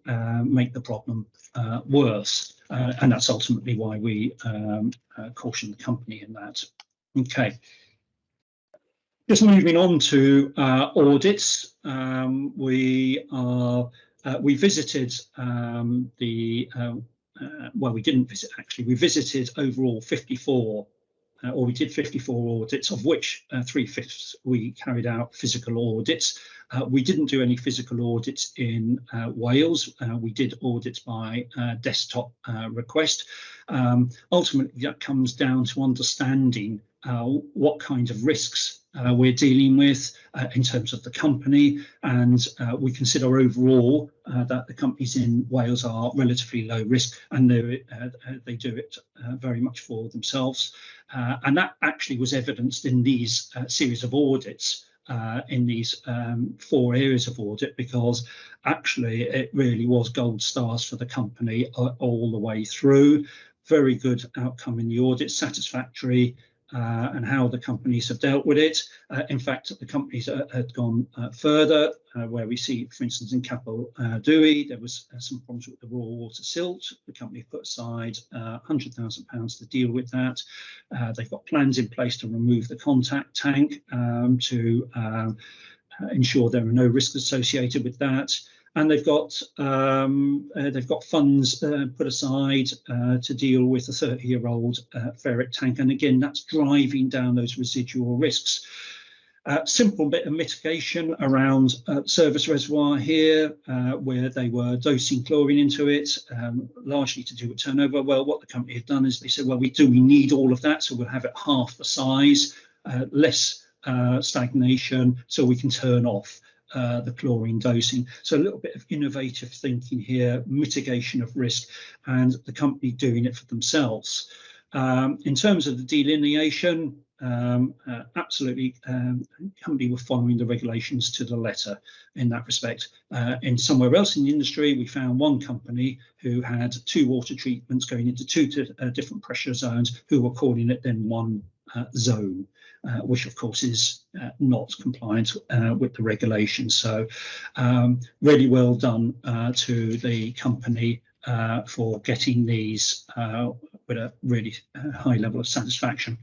make the problem worse. And that's ultimately why we caution the company in that. Okay. Just moving on to audits, we visited well, we didn't visit actually. We visited overall 54 or we did 54 audits, of which 3/5 we carried out physical audits. We didn't do any physical audits in Wales. We did audits by desktop request. Ultimately, that comes down to understanding what kind of risks we're dealing with in terms of the company, and we consider overall that the companies in Wales are relatively low risk, and they do it very much for themselves. And that actually was evidenced in these series of audits, in these 4 areas of audit, because actually it really was gold stars for the company all the way through. Very good outcome in the audit, satisfactory, and how the companies have dealt with it. In fact, the companies had gone further, where we see, for instance, in Capel Dewey, there was some problems with the raw water silt. The company put aside £100,000 to deal with that. They've got plans in place to remove the contact tank to ensure there are no risks associated with that. And they've got funds put aside to deal with a 30-year-old ferret tank, and again, that's driving down those residual risks. Simple bit of mitigation around service reservoir here, where they were dosing chlorine into it, largely to do with turnover. Well, what the company had done is they said, well, we need all of that, so we'll have it half the size, less stagnation, so we can turn off the chlorine dosing. So a little bit of innovative thinking here, mitigation of risk, and the company doing it for themselves. In terms of the delineation, absolutely, company were following the regulations to the letter in that respect. In somewhere else in the industry, we found one company who had 2 water treatments going into 2 different pressure zones, who were calling it then one zone, which of course is not compliant with the regulations. So really well done to the company for getting these with a really high level of satisfaction.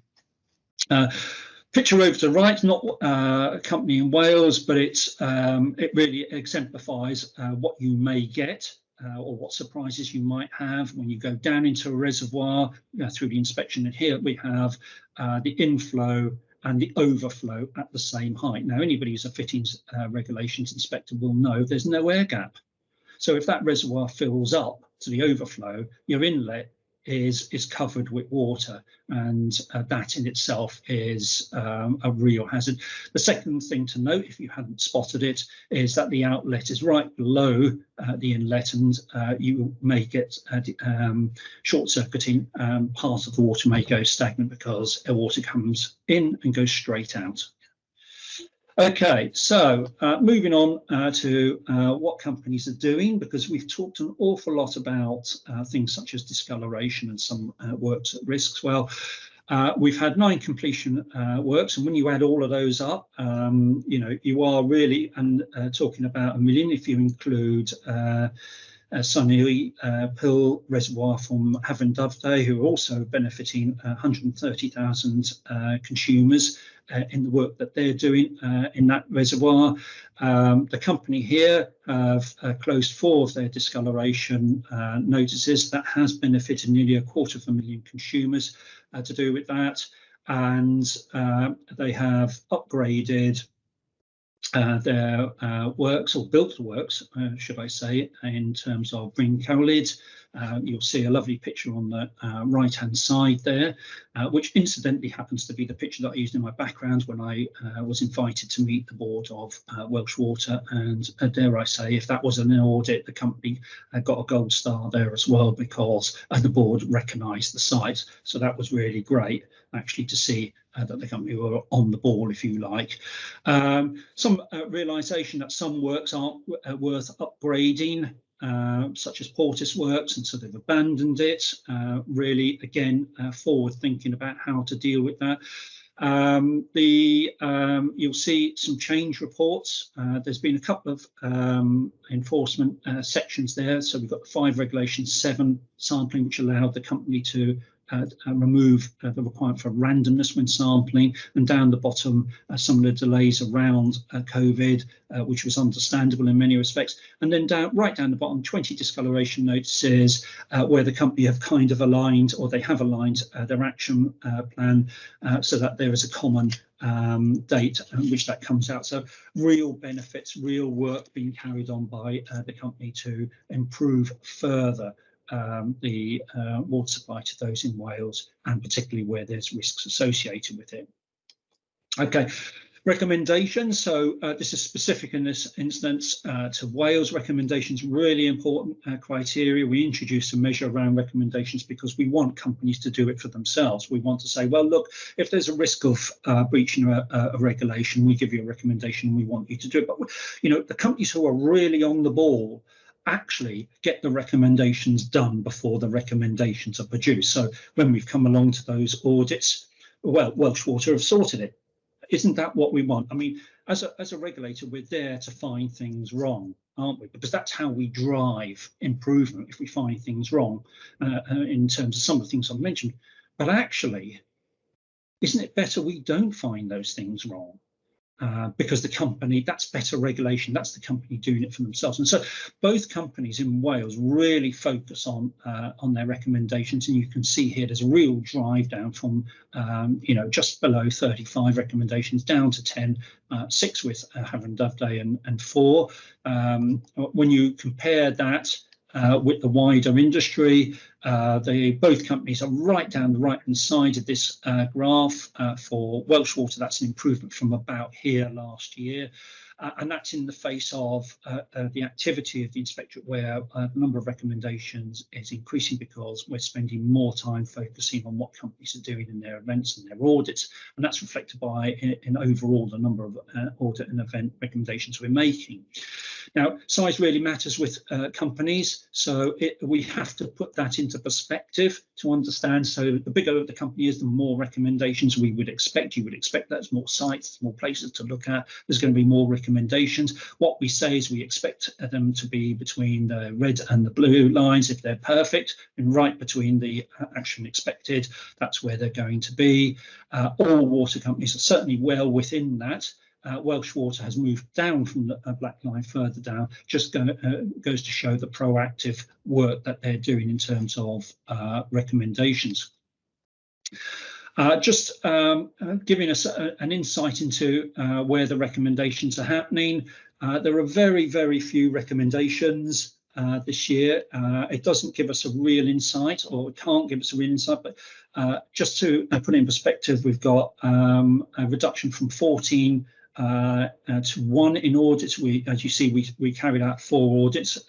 Picture over to the right, not a company in Wales, but it really exemplifies what you may get or what surprises you might have when you go down into a reservoir through the inspection. And here we have the inflow and the overflow at the same height. Now, anybody who's a fittings regulations inspector will know there's no air gap. So if that reservoir fills up to the overflow, your inlet is covered with water, and that in itself is a real hazard. The second thing to note, if you hadn't spotted it, is that the outlet is right below the inlet, and you may get short-circuiting. Part of the water may go stagnant because the water comes in and goes straight out. Okay, so moving on to what companies are doing, because we've talked an awful lot about things such as discoloration and some works at risks. Well, we've had 9 completion works, and when you add all of those up, you know, you are really talking about 1 million if you include Sunny Pill Reservoir from Havant Doveday, who are also benefiting 130,000 consumers in the work that they're doing in that reservoir. The company here have closed 4 of their discoloration notices. That has benefited nearly 250,000 consumers to do with that, and they have upgraded their works, or built the works, should I say, in terms of green Cowlid. You'll see a lovely picture on the right hand side there, which incidentally happens to be the picture that I used in my background when I was invited to meet the board of Welsh Water, and dare I say, if that was an audit, the company got a gold star there as well, because the board recognised the site. So that was really great actually to see that the company were on the ball, if you like. Some realisation that some works aren't worth upgrading, such as Portis Works, and so they've abandoned it. Really, again, forward thinking about how to deal with that. You'll see some change reports. There's been a couple of enforcement sections there. So we've got 5 regulations, 7 sampling, which allowed the company to remove the requirement for randomness when sampling, and down the bottom some of the delays around COVID, which was understandable in many respects. And then right down the bottom, 20 discoloration notices where the company have kind of aligned, or they have aligned their action plan so that there is a common date on which that comes out. So real benefits, real work being carried on by the company to improve further the water supply to those in Wales, and particularly where there's risks associated with it. Okay, recommendations. So this is specific in this instance to Wales. Recommendations, really important criteria. We introduce a measure around recommendations because we want companies to do it for themselves. We want to say, well, look, if there's a risk of breaching a regulation, we give you a recommendation and we want you to do it. But you know, the companies who are really on the ball actually get the recommendations done before the recommendations are produced. So when we've come along to those audits, well, Welsh Water have sorted it. Isn't that what we want? I mean, as a regulator, we're there to find things wrong, aren't we? Because that's how we drive improvement, if we find things wrong in terms of some of the things I've mentioned. But actually, isn't it better we don't find those things wrong? Because the company, that's better regulation, that's the company doing it for themselves. And so both companies in Wales really focus on their recommendations, and you can see here there's a real drive down from you know, just below 35 recommendations down to 10, 6 with Havant Doveday and 4. When you compare that with the wider industry, both companies are right down the right-hand side of this graph. For Welsh Water, that's an improvement from about here last year. And that's in the face of the activity of the inspectorate, where the number of recommendations is increasing because we're spending more time focusing on what companies are doing in their events and their audits. And that's reflected by, in overall, the number of audit and event recommendations we're making. Now, size really matters with companies, so we have to put that into perspective to understand. So the bigger the company is, the more recommendations we would expect. You would expect that there's more sites, more places to look at. There's going to be more recommendations. What we say is we expect them to be between the red and the blue lines if they're perfect, and right between the action expected. That's where they're going to be. All water companies are certainly well within that. Welsh Water has moved down from the black line further down, just goes to show the proactive work that they're doing in terms of recommendations. Just giving us an insight into where the recommendations are happening. There are very, very few recommendations this year. It doesn't give us a real insight, or it can't give us a real insight, but just to put it in perspective, we've got a reduction from 14 to 1 in audits. As you see, we carried out 4 audits,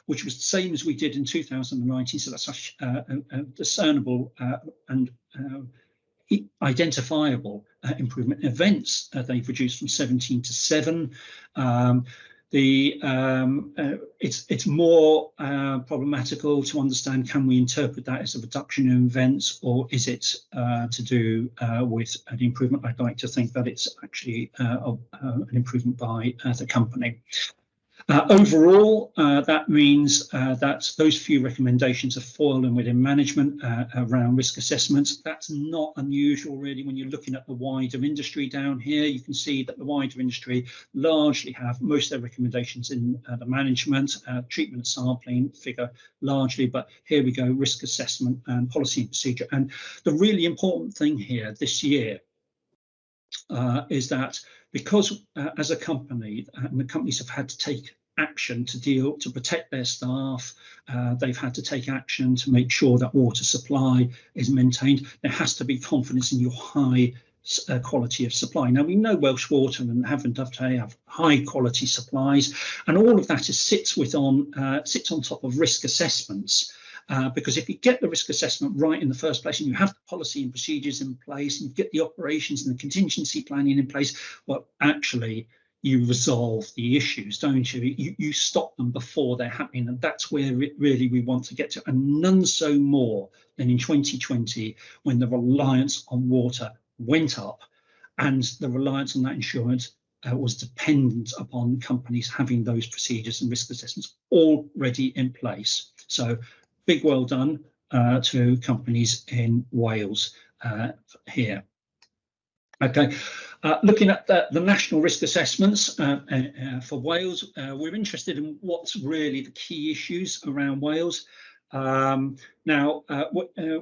which was the same as we did in 2019. So that's a discernible and identifiable improvement. Events they've reduced from 17 to 7. It's more problematical to understand, can we interpret that as a reduction in events, or is it to do with an improvement? I'd like to think that it's actually an improvement by the company. Overall, that means that those few recommendations have fallen within management around risk assessments. That's not unusual, really, when you're looking at the wider industry down here. You can see that the wider industry largely have most of their recommendations in the management, treatment and sampling figure largely, but here we go, risk assessment and policy and procedure. And the really important thing here this year is that because as a company, and the companies have had to take action to protect their staff, they've had to take action to make sure that water supply is maintained. There has to be confidence in your high quality of supply. Now, we know Welsh Water and Havant Doveday have high quality supplies, and all of that sits on top of risk assessments. Because if you get the risk assessment right in the first place, and you have the policy and procedures in place, and you get the operations and the contingency planning in place, well, actually, you resolve the issues, don't you? You stop them before they're happening, and that's where really we want to get to, and none so more than in 2020, when the reliance on water went up, and the reliance on that insurance was dependent upon companies having those procedures and risk assessments already in place. So big well done to companies in Wales here. Okay, looking at the national risk assessments for Wales, we're interested in what's really the key issues around Wales. Now,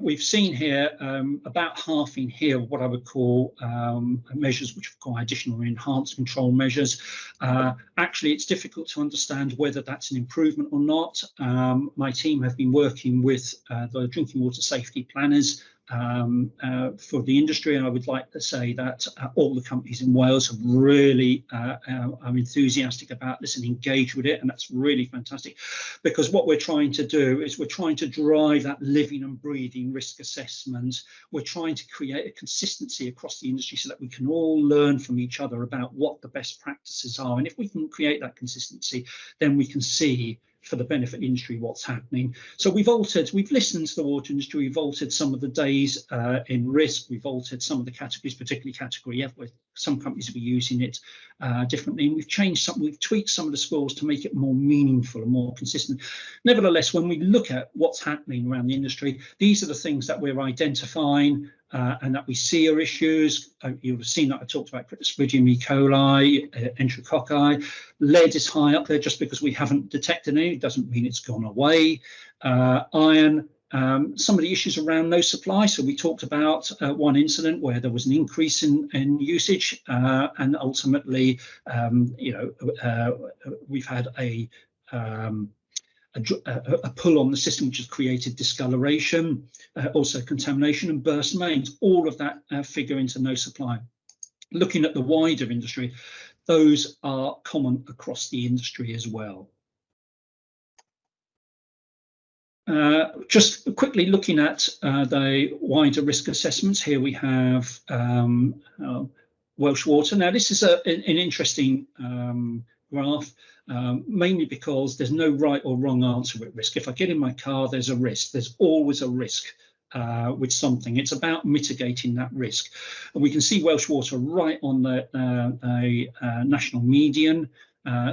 we've seen here about half in here what I would call measures which require additional or enhanced control measures. Actually, it's difficult to understand whether that's an improvement or not. My team have been working with the drinking water safety planners for the industry, and I would like to say that all the companies in Wales have really are enthusiastic about this and engaged with it, and that's really fantastic, because what we're trying to do is we're trying to drive that living and breathing risk assessment. We're trying to create a consistency across the industry so that we can all learn from each other about what the best practices are, and if we can create that consistency, then we can see for the benefit of the industry what's happening. So we've listened to the water industry, we've altered some of the days in risk, we've altered some of the categories, particularly category F, where some companies will be using it differently, and we've tweaked some of the scores to make it more meaningful and more consistent. Nevertheless, when we look at what's happening around the industry, these are the things that we're identifying and that we see are issues. You'll have seen that I talked about Cryptosporidium E. coli, enterococci. Lead is high up there. Just because we haven't detected any doesn't mean it's gone away. Iron, some of the issues around no supply. So we talked about one incident where there was an increase in usage, and ultimately, we've had a pull on the system, which has created discoloration, also contamination and burst mains. All of that figure into no supply. Looking at the wider industry, those are common across the industry as well. Just quickly looking at the wider risk assessments, here we have Welsh Water. Now, this is an interesting graph, mainly because there's no right or wrong answer with risk. If I get in my car, there's a risk. There's always a risk with something. It's about mitigating that risk. And we can see Welsh Water right on the national median.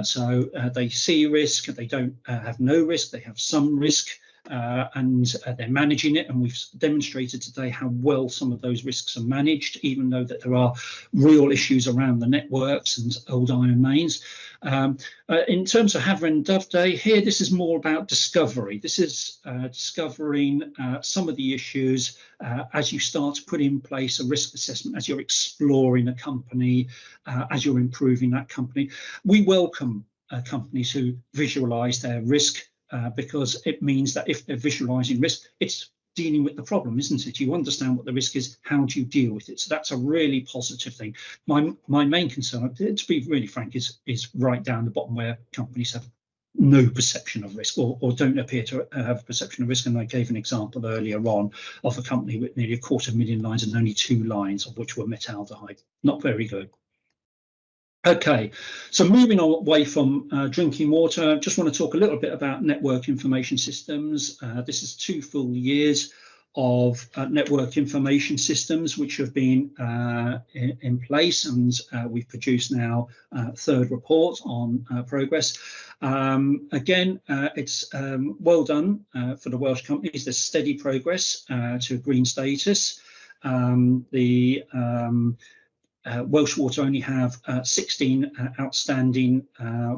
So they see risk, they don't have no risk, they have some risk. And they're managing it, and we've demonstrated today how well some of those risks are managed, even though that there are real issues around the networks and old iron mains. In terms of Hafren Dyfrdwy, here this is more about discovery. This is discovering some of the issues as you start to put in place a risk assessment, as you're exploring a company, as you're improving that company. We welcome companies who visualise their risk, because it means that if they're visualizing risk, it's dealing with the problem, isn't it? You understand what the risk is, how do you deal with it? So that's a really positive thing. My main concern, to be really frank, is right down the bottom, where companies have no perception of risk, or don't appear to have a perception of risk. And I gave an example earlier on of a company with nearly 250,000 lines and only 2 lines of which were metaldehyde. Not very good. Okay, so moving on away from drinking water, just want to talk a little bit about network information systems. This is 2 full years of network information systems which have been in place, and we've produced now a 3rd report on progress. Again, it's well done for the Welsh companies. There's steady progress to green status. Welsh Water only have 16 outstanding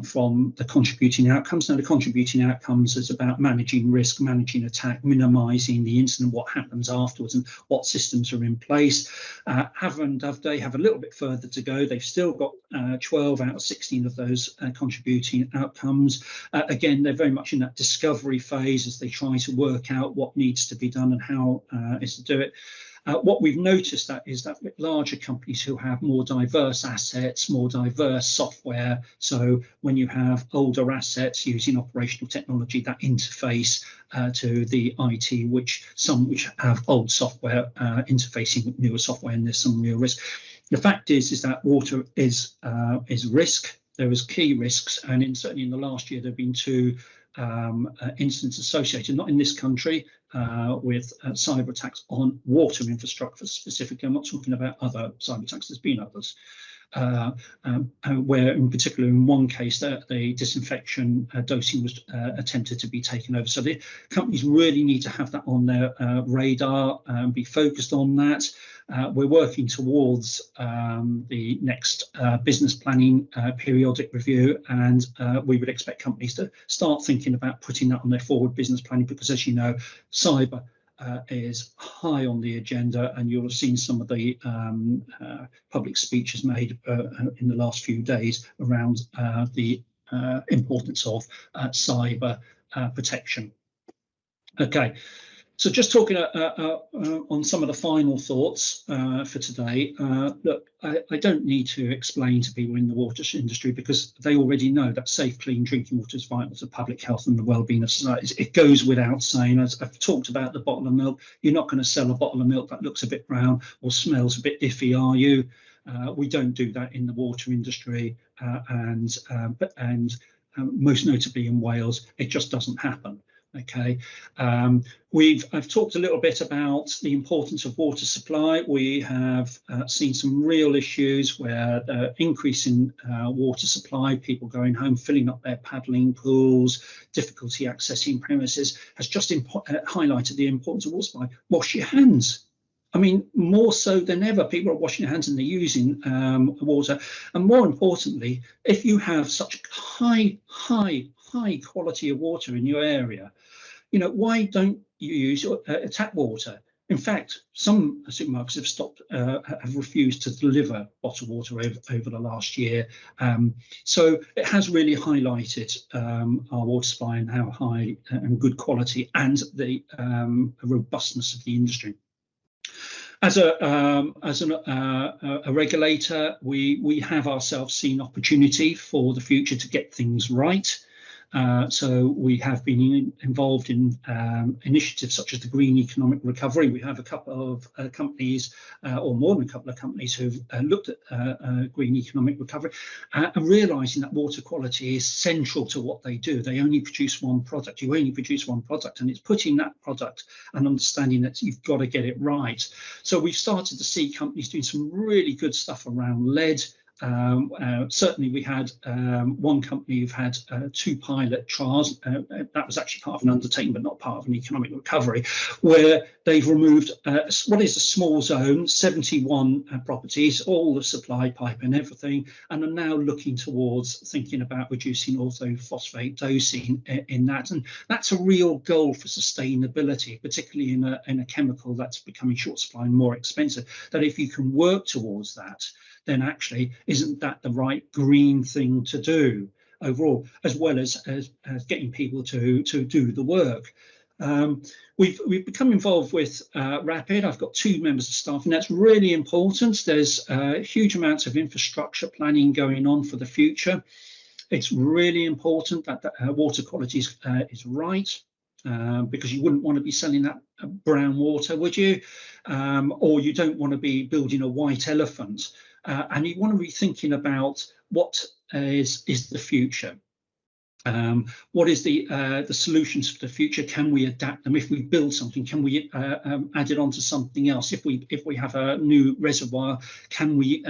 from the contributing outcomes. Now, the contributing outcomes is about managing risk, managing attack, minimising the incident, what happens afterwards, and what systems are in place. Hafren Dyfrdwy have a little bit further to go. They've still got 12 out of 16 of those contributing outcomes. Again, they're very much in that discovery phase as they try to work out what needs to be done and how is to do it. What we've noticed is that with larger companies who have more diverse assets, more diverse software, so when you have older assets using operational technology that interface to the IT, which have old software interfacing with newer software, and there's some real risk. The fact is that water is risk. There is key risks, and certainly in the last year there have been 2 incidents associated, not in this country, with cyber attacks on water infrastructure specifically. I'm not talking about other cyber attacks, there's been others. where in particular in one case the disinfection dosing was attempted to be taken over. So the companies really need to have that on their radar and be focused on that. We're working towards the next business planning periodic review, and we would expect companies to start thinking about putting that on their forward business planning, because as you know, cyber is high on the agenda, and you'll have seen some of the public speeches made in the last few days around the importance of cyber protection. Okay, so just talking on some of the final thoughts for today. Look, I don't need to explain to people in the water industry, because they already know that safe, clean drinking water is vital to public health and the well-being of society. It goes without saying. As I've talked about the bottle of milk, you're not going to sell a bottle of milk that looks a bit brown or smells a bit iffy, are you? We don't do that in the water industry, and most notably in Wales, it just doesn't happen. Okay, I've talked a little bit about the importance of water supply. We have seen some real issues where the increase in water supply, people going home, filling up their paddling pools, difficulty accessing premises, has just highlighted the importance of water supply. Wash your hands. I mean, more so than ever, people are washing their hands and they're using water. And more importantly, if you have such high quality of water in your area, you know, why don't you use tap water? In fact, some supermarkets have stopped, have refused to deliver bottled water over the last year. So it has really highlighted our water supply and how high and good quality and the robustness of the industry. As a regulator, we have ourselves seen opportunity for the future to get things right. So we have been involved in initiatives such as the Green Economic Recovery. We have a couple of companies, or more than a couple of companies, who've looked at Green Economic Recovery and realising that water quality is central to what they do. They only produce one product. You only produce one product, and it's putting that product and understanding that you've got to get it right. So we've started to see companies doing some really good stuff around lead. Certainly we had one company who've had 2 pilot trials. That was actually part of an undertaking, but not part of an economic recovery, where they've removed what is a small zone, 71 properties, all the supply pipe and everything, and are now looking towards thinking about reducing orthophosphate dosing in that. And that's a real goal for sustainability, particularly in a chemical that's becoming short supply and more expensive, that if you can work towards that, then actually isn't that the right green thing to do overall, as well as getting people to do the work. We've become involved with Rapid. I've got 2 members of staff, and that's really important. There's huge amounts of infrastructure planning going on for the future. It's really important that the water quality is right. Because you wouldn't want to be selling that brown water, would you? Or you don't want to be building a white elephant. And you want to be thinking about what is the future. What is the solutions for the future? Can we adapt them? If we build something, can we add it onto something else? If we have a new reservoir, can we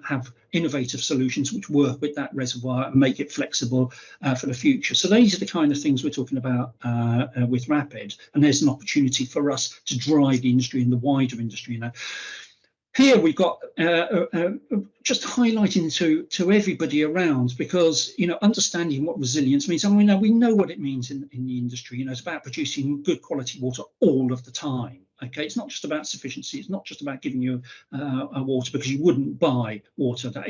have innovative solutions which work with that reservoir and make it flexible for the future? So these are the kind of things we're talking about with Rapid, and there's an opportunity for us to drive the industry and the wider industry. You know, here we've got just highlighting to everybody around, because, you know, understanding what resilience means. I mean, we know what it means in the industry. You know, it's about producing good quality water all of the time. Okay, it's not just about sufficiency. It's not just about giving you a water because you wouldn't buy water that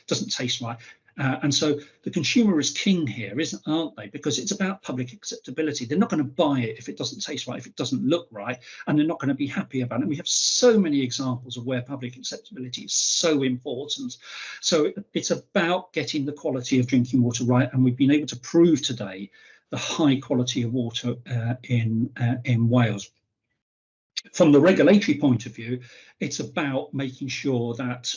doesn't taste right. And so the consumer is king here, aren't they? Because it's about public acceptability. They're not going to buy it if it doesn't taste right, if it doesn't look right, and they're not going to be happy about it. And we have so many examples of where public acceptability is so important. So it's about getting the quality of drinking water right, and we've been able to prove today the high quality of water in Wales. From the regulatory point of view, it's about making sure that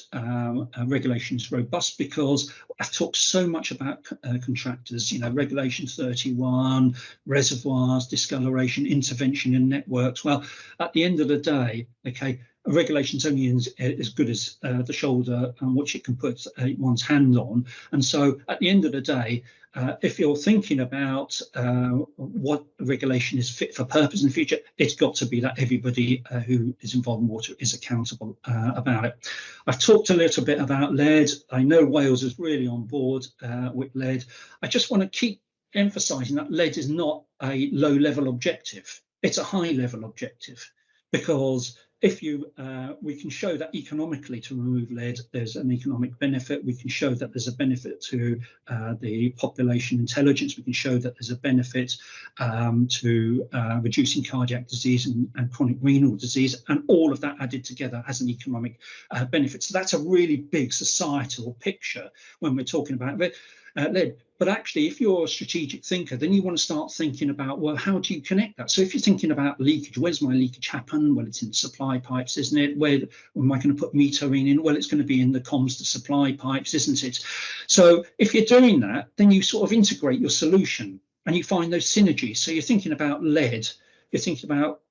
regulation is robust, because I've talked so much about contractors, you know, Regulation 31, reservoirs, discoloration, intervention in networks. Well, at the end of the day, okay, a regulation's only as good as the shoulder on which it can put one's hand on. And so at the end of the day, if you're thinking about what regulation is fit for purpose in the future, it's got to be that everybody who is involved in water is accountable about it. I've talked a little bit about lead. I know Wales is really on board with lead. I just want to keep emphasising that lead is not a low-level objective. It's a high-level objective, because if we can show that economically to remove lead, there's an economic benefit. We can show that there's a benefit to the population intelligence. We can show that there's a benefit to reducing cardiac disease and chronic renal disease, and all of that added together has an economic benefit. So that's a really big societal picture when we're talking about lead. But actually, if you're a strategic thinker, then you want to start thinking about, well, how do you connect that? So if you're thinking about leakage, where's my leakage happen? Well, it's in supply pipes, isn't it? Where am I going to put metering in? Well, it's going to be in the comms to supply pipes, isn't it? So if you're doing that, then you sort of integrate your solution and you find those synergies. So you're thinking about lead, you're thinking about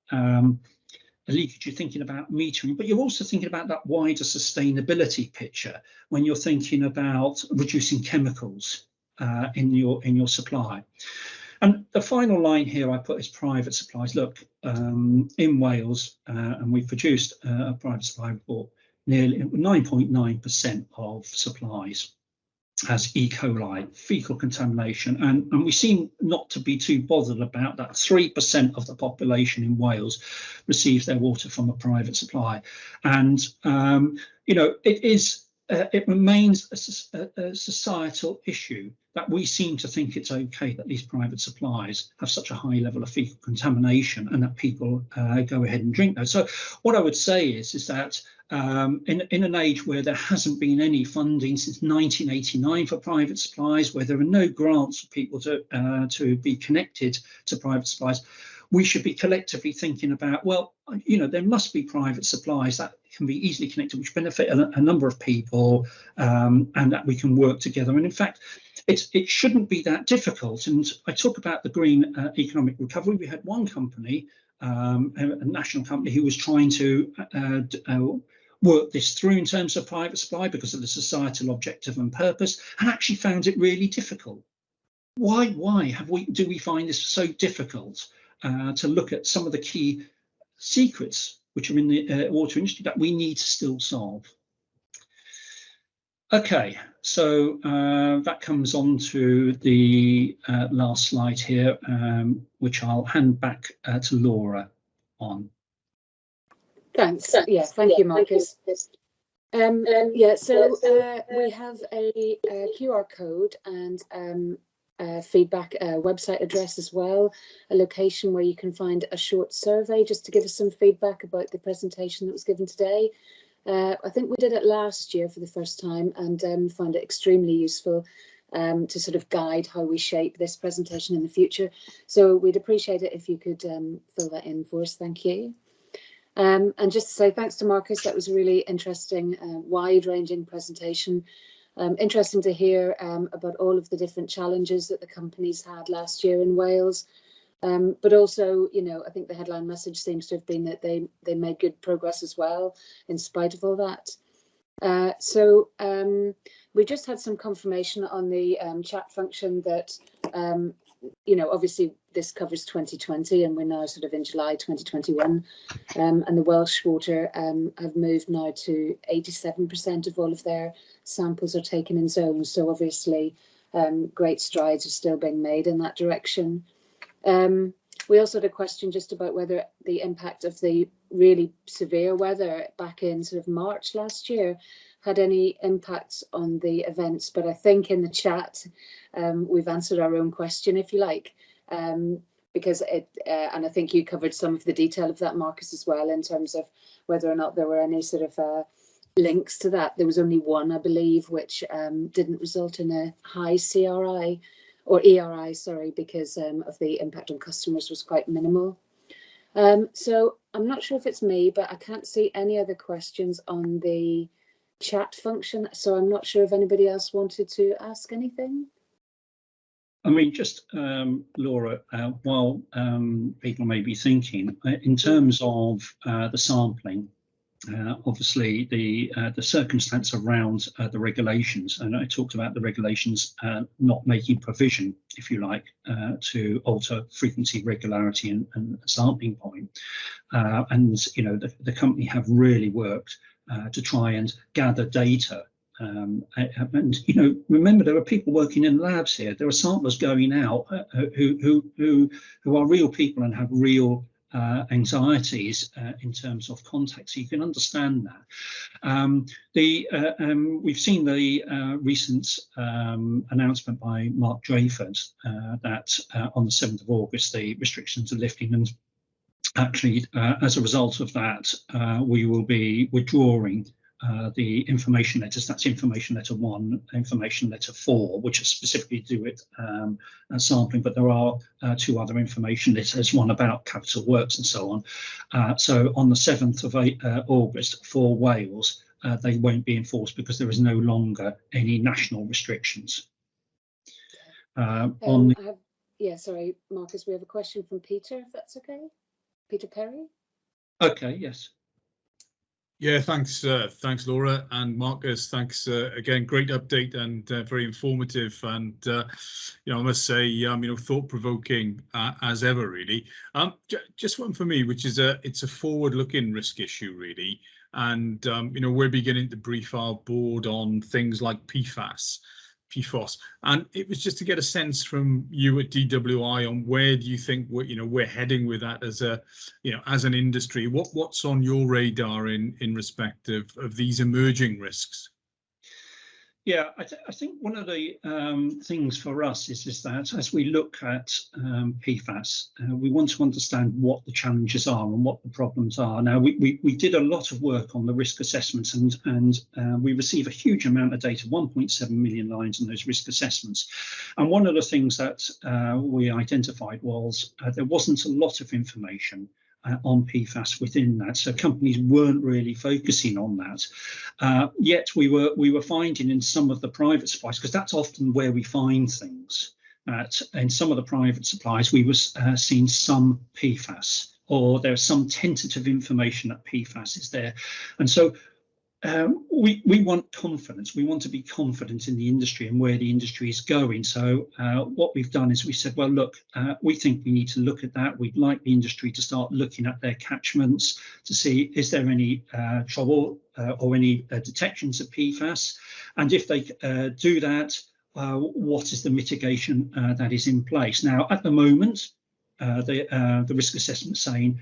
leakage, you're thinking about metering, but you're also thinking about that wider sustainability picture when you're thinking about reducing chemicals in your supply. And the final line here I put is private supplies. Look, in Wales, and we've produced a private supply report, nearly 9.9% of supplies has E. coli, fecal contamination, and we seem not to be too bothered about that. 3% of the population in Wales receives their water from a private supply, and you know, it remains a societal issue that we seem to think it's okay that these private supplies have such a high level of fecal contamination and that people go ahead and drink those. So what I would say is that in an age where there hasn't been any funding since 1989 for private supplies, where there are no grants for people to be connected to private supplies, we should be collectively thinking about, well, you know, there must be private supplies that can be easily connected, which benefit a number of people, and that we can work together. And in fact, it shouldn't be that difficult. And I talk about the green economic recovery. We had one company, a national company, who was trying to work this through in terms of private supply because of the societal objective and purpose, and actually found it really difficult. Why do we find this so difficult to look at some of the key secrets which are in the water industry that we need to still solve? Okay, so that comes on to the last slide here, which I'll hand back to Laura on. Thanks. Yeah, thank you, Marcus. Yeah, so we have a QR code and feedback website address as well, a location where you can find a short survey just to give us some feedback about the presentation that was given today. I think we did it last year for the first time and found it extremely useful to sort of guide how we shape this presentation in the future. So we'd appreciate it if you could fill that in for us. Thank you. And just to say thanks to Marcus, that was a really interesting, wide-ranging presentation. Interesting to hear about all of the different challenges that the companies had last year in Wales. But also, you know, I think the headline message seems to have been that they made good progress as well, in spite of all that. So we just had some confirmation on the chat function that, you know, obviously this covers 2020 and we're now sort of in July 2021. And the Welsh Water have moved now to 87% of all of their samples are taken in zones. So obviously great strides are still being made in that direction. We also had a question just about whether the impact of the really severe weather back in sort of March last year had any impacts on the events, but I think in the chat we've answered our own question, if you like, because it, and I think you covered some of the detail of that, Marcus, as well, in terms of whether or not there were any sort of links to that. There was only one, I believe, which didn't result in a high CRI or ERI, sorry, because of the impact on customers was quite minimal. So I'm not sure if it's me, but I can't see any other questions on the chat function. So I'm not sure if anybody else wanted to ask anything. I mean, just Laura, while people may be thinking, in terms of the sampling, obviously the circumstance around the regulations, and I talked about the regulations not making provision, if you like, to alter frequency, regularity, and sampling point. And the company have really worked to try and gather data. And remember, there are people working in labs here. There are samplers going out who are real people and have real anxieties in terms of contact, so you can understand that. We've seen the recent announcement by Mark Drayford that on the 7th of August the restrictions are lifting, and actually as a result of that we will be withdrawing the information letters. That's information letter 1, information letter 4, which is specifically to do with sampling, but there are 2 other information letters, one about capital works and so on. So on the 7th of August for Wales, they won't be enforced because there is no longer any national restrictions. Sorry, Marcus, we have a question from Peter, if that's okay. Peter Perry. Okay, yes. Yeah, thanks, Laura, and Marcus. Thanks again. Great update and very informative, and I must say, thought-provoking as ever. Really, just one for me, which is it's a forward-looking risk issue, really, and we're beginning to brief our board on things like PFAS, and it was just to get a sense from you at DWI on where do you think we're heading with that as as an industry. What's on your radar in respect of these emerging risks? Yeah, I think one of the things for us is that as we look at PFAS, we want to understand what the challenges are and what the problems are. Now, we did a lot of work on the risk assessments, and we receive a huge amount of data, 1.7 million lines on those risk assessments. And one of the things that we identified was there wasn't a lot of information on PFAS within that, so companies weren't really focusing on that. Yet we were finding in some of the private supplies, because that's often where we find things, that in some of the private supplies we were seeing some PFAS, or there's some tentative information that PFAS is there. And so we want confidence. We want to be confident in the industry and where the industry is going. So what we've done is we said, well, look, we think we need to look at that. We'd like the industry to start looking at their catchments to see, is there any trouble or any detections of PFAS? And if they do that, what is the mitigation that is in place? Now, at the moment, the risk assessment saying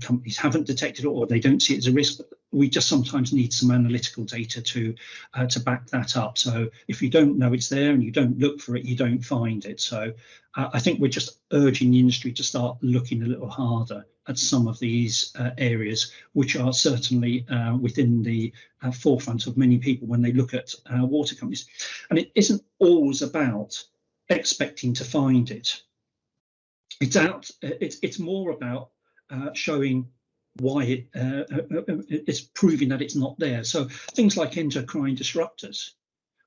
companies haven't detected it or they don't see it as a risk, but we just sometimes need some analytical data to back that up. So if you don't know it's there and you don't look for it, you don't find it. So I think we're just urging the industry to start looking a little harder at some of these areas, which are certainly within the forefront of many people when they look at water companies. And it isn't always about expecting to find it. It's more about showing why it's proving that it's not there. So things like endocrine disruptors,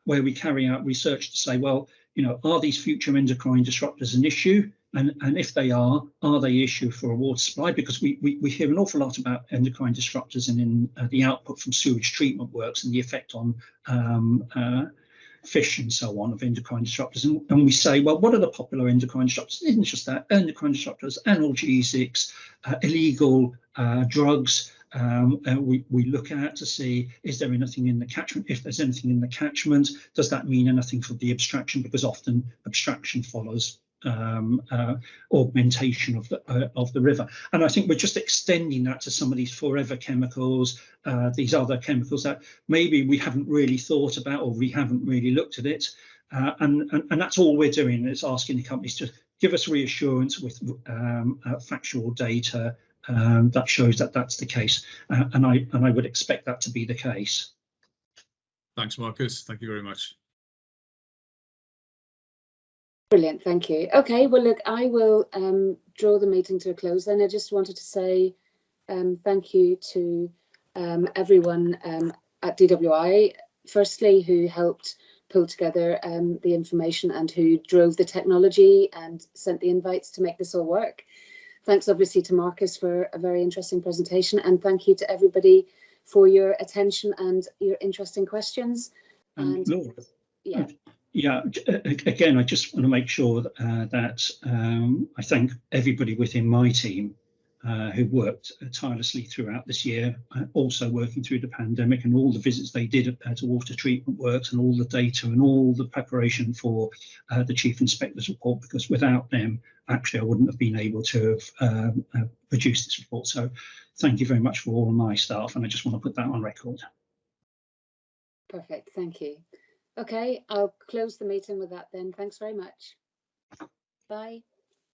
where we carry out research to say, well, are these future endocrine disruptors an issue? And if they are they an issue for a water supply? Because we hear an awful lot about endocrine disruptors and in the output from sewage treatment works and the effect on fish and so on of endocrine disruptors, and we say, well, what are the popular endocrine disruptors? It isn't just that. Endocrine disruptors, analgesics, illegal drugs. We look at to see, is there anything in the catchment? If there's anything in the catchment, does that mean anything for the abstraction? Because often abstraction follows augmentation of the river, and I think we're just extending that to some of these forever chemicals, these other chemicals that maybe we haven't really thought about or we haven't really looked at it, and that's all we're doing is asking the companies to give us reassurance with factual data that shows that that's the case, and I would expect that to be the case. Thanks, Marcus. Thank you very much. Brilliant, thank you. Okay, well, look, I will draw the meeting to a close then. I just wanted to say thank you to everyone at DWI, firstly, who helped pull together the information and who drove the technology and sent the invites to make this all work. thanks obviously to Marcus for a very interesting presentation, and thank you to everybody for your attention and your interesting questions. And Laura, yeah. Yeah, again, I just want to make sure that I thank everybody within my team who worked tirelessly throughout this year, also working through the pandemic, and all the visits they did to water treatment works, and all the data and all the preparation for the Chief Inspector's report, because without them, actually, I wouldn't have been able to have produced this report. So thank you very much for all of my staff, and I just want to put that on record. Perfect, thank you. Okay, I'll close the meeting with that then. Thanks very much. Bye.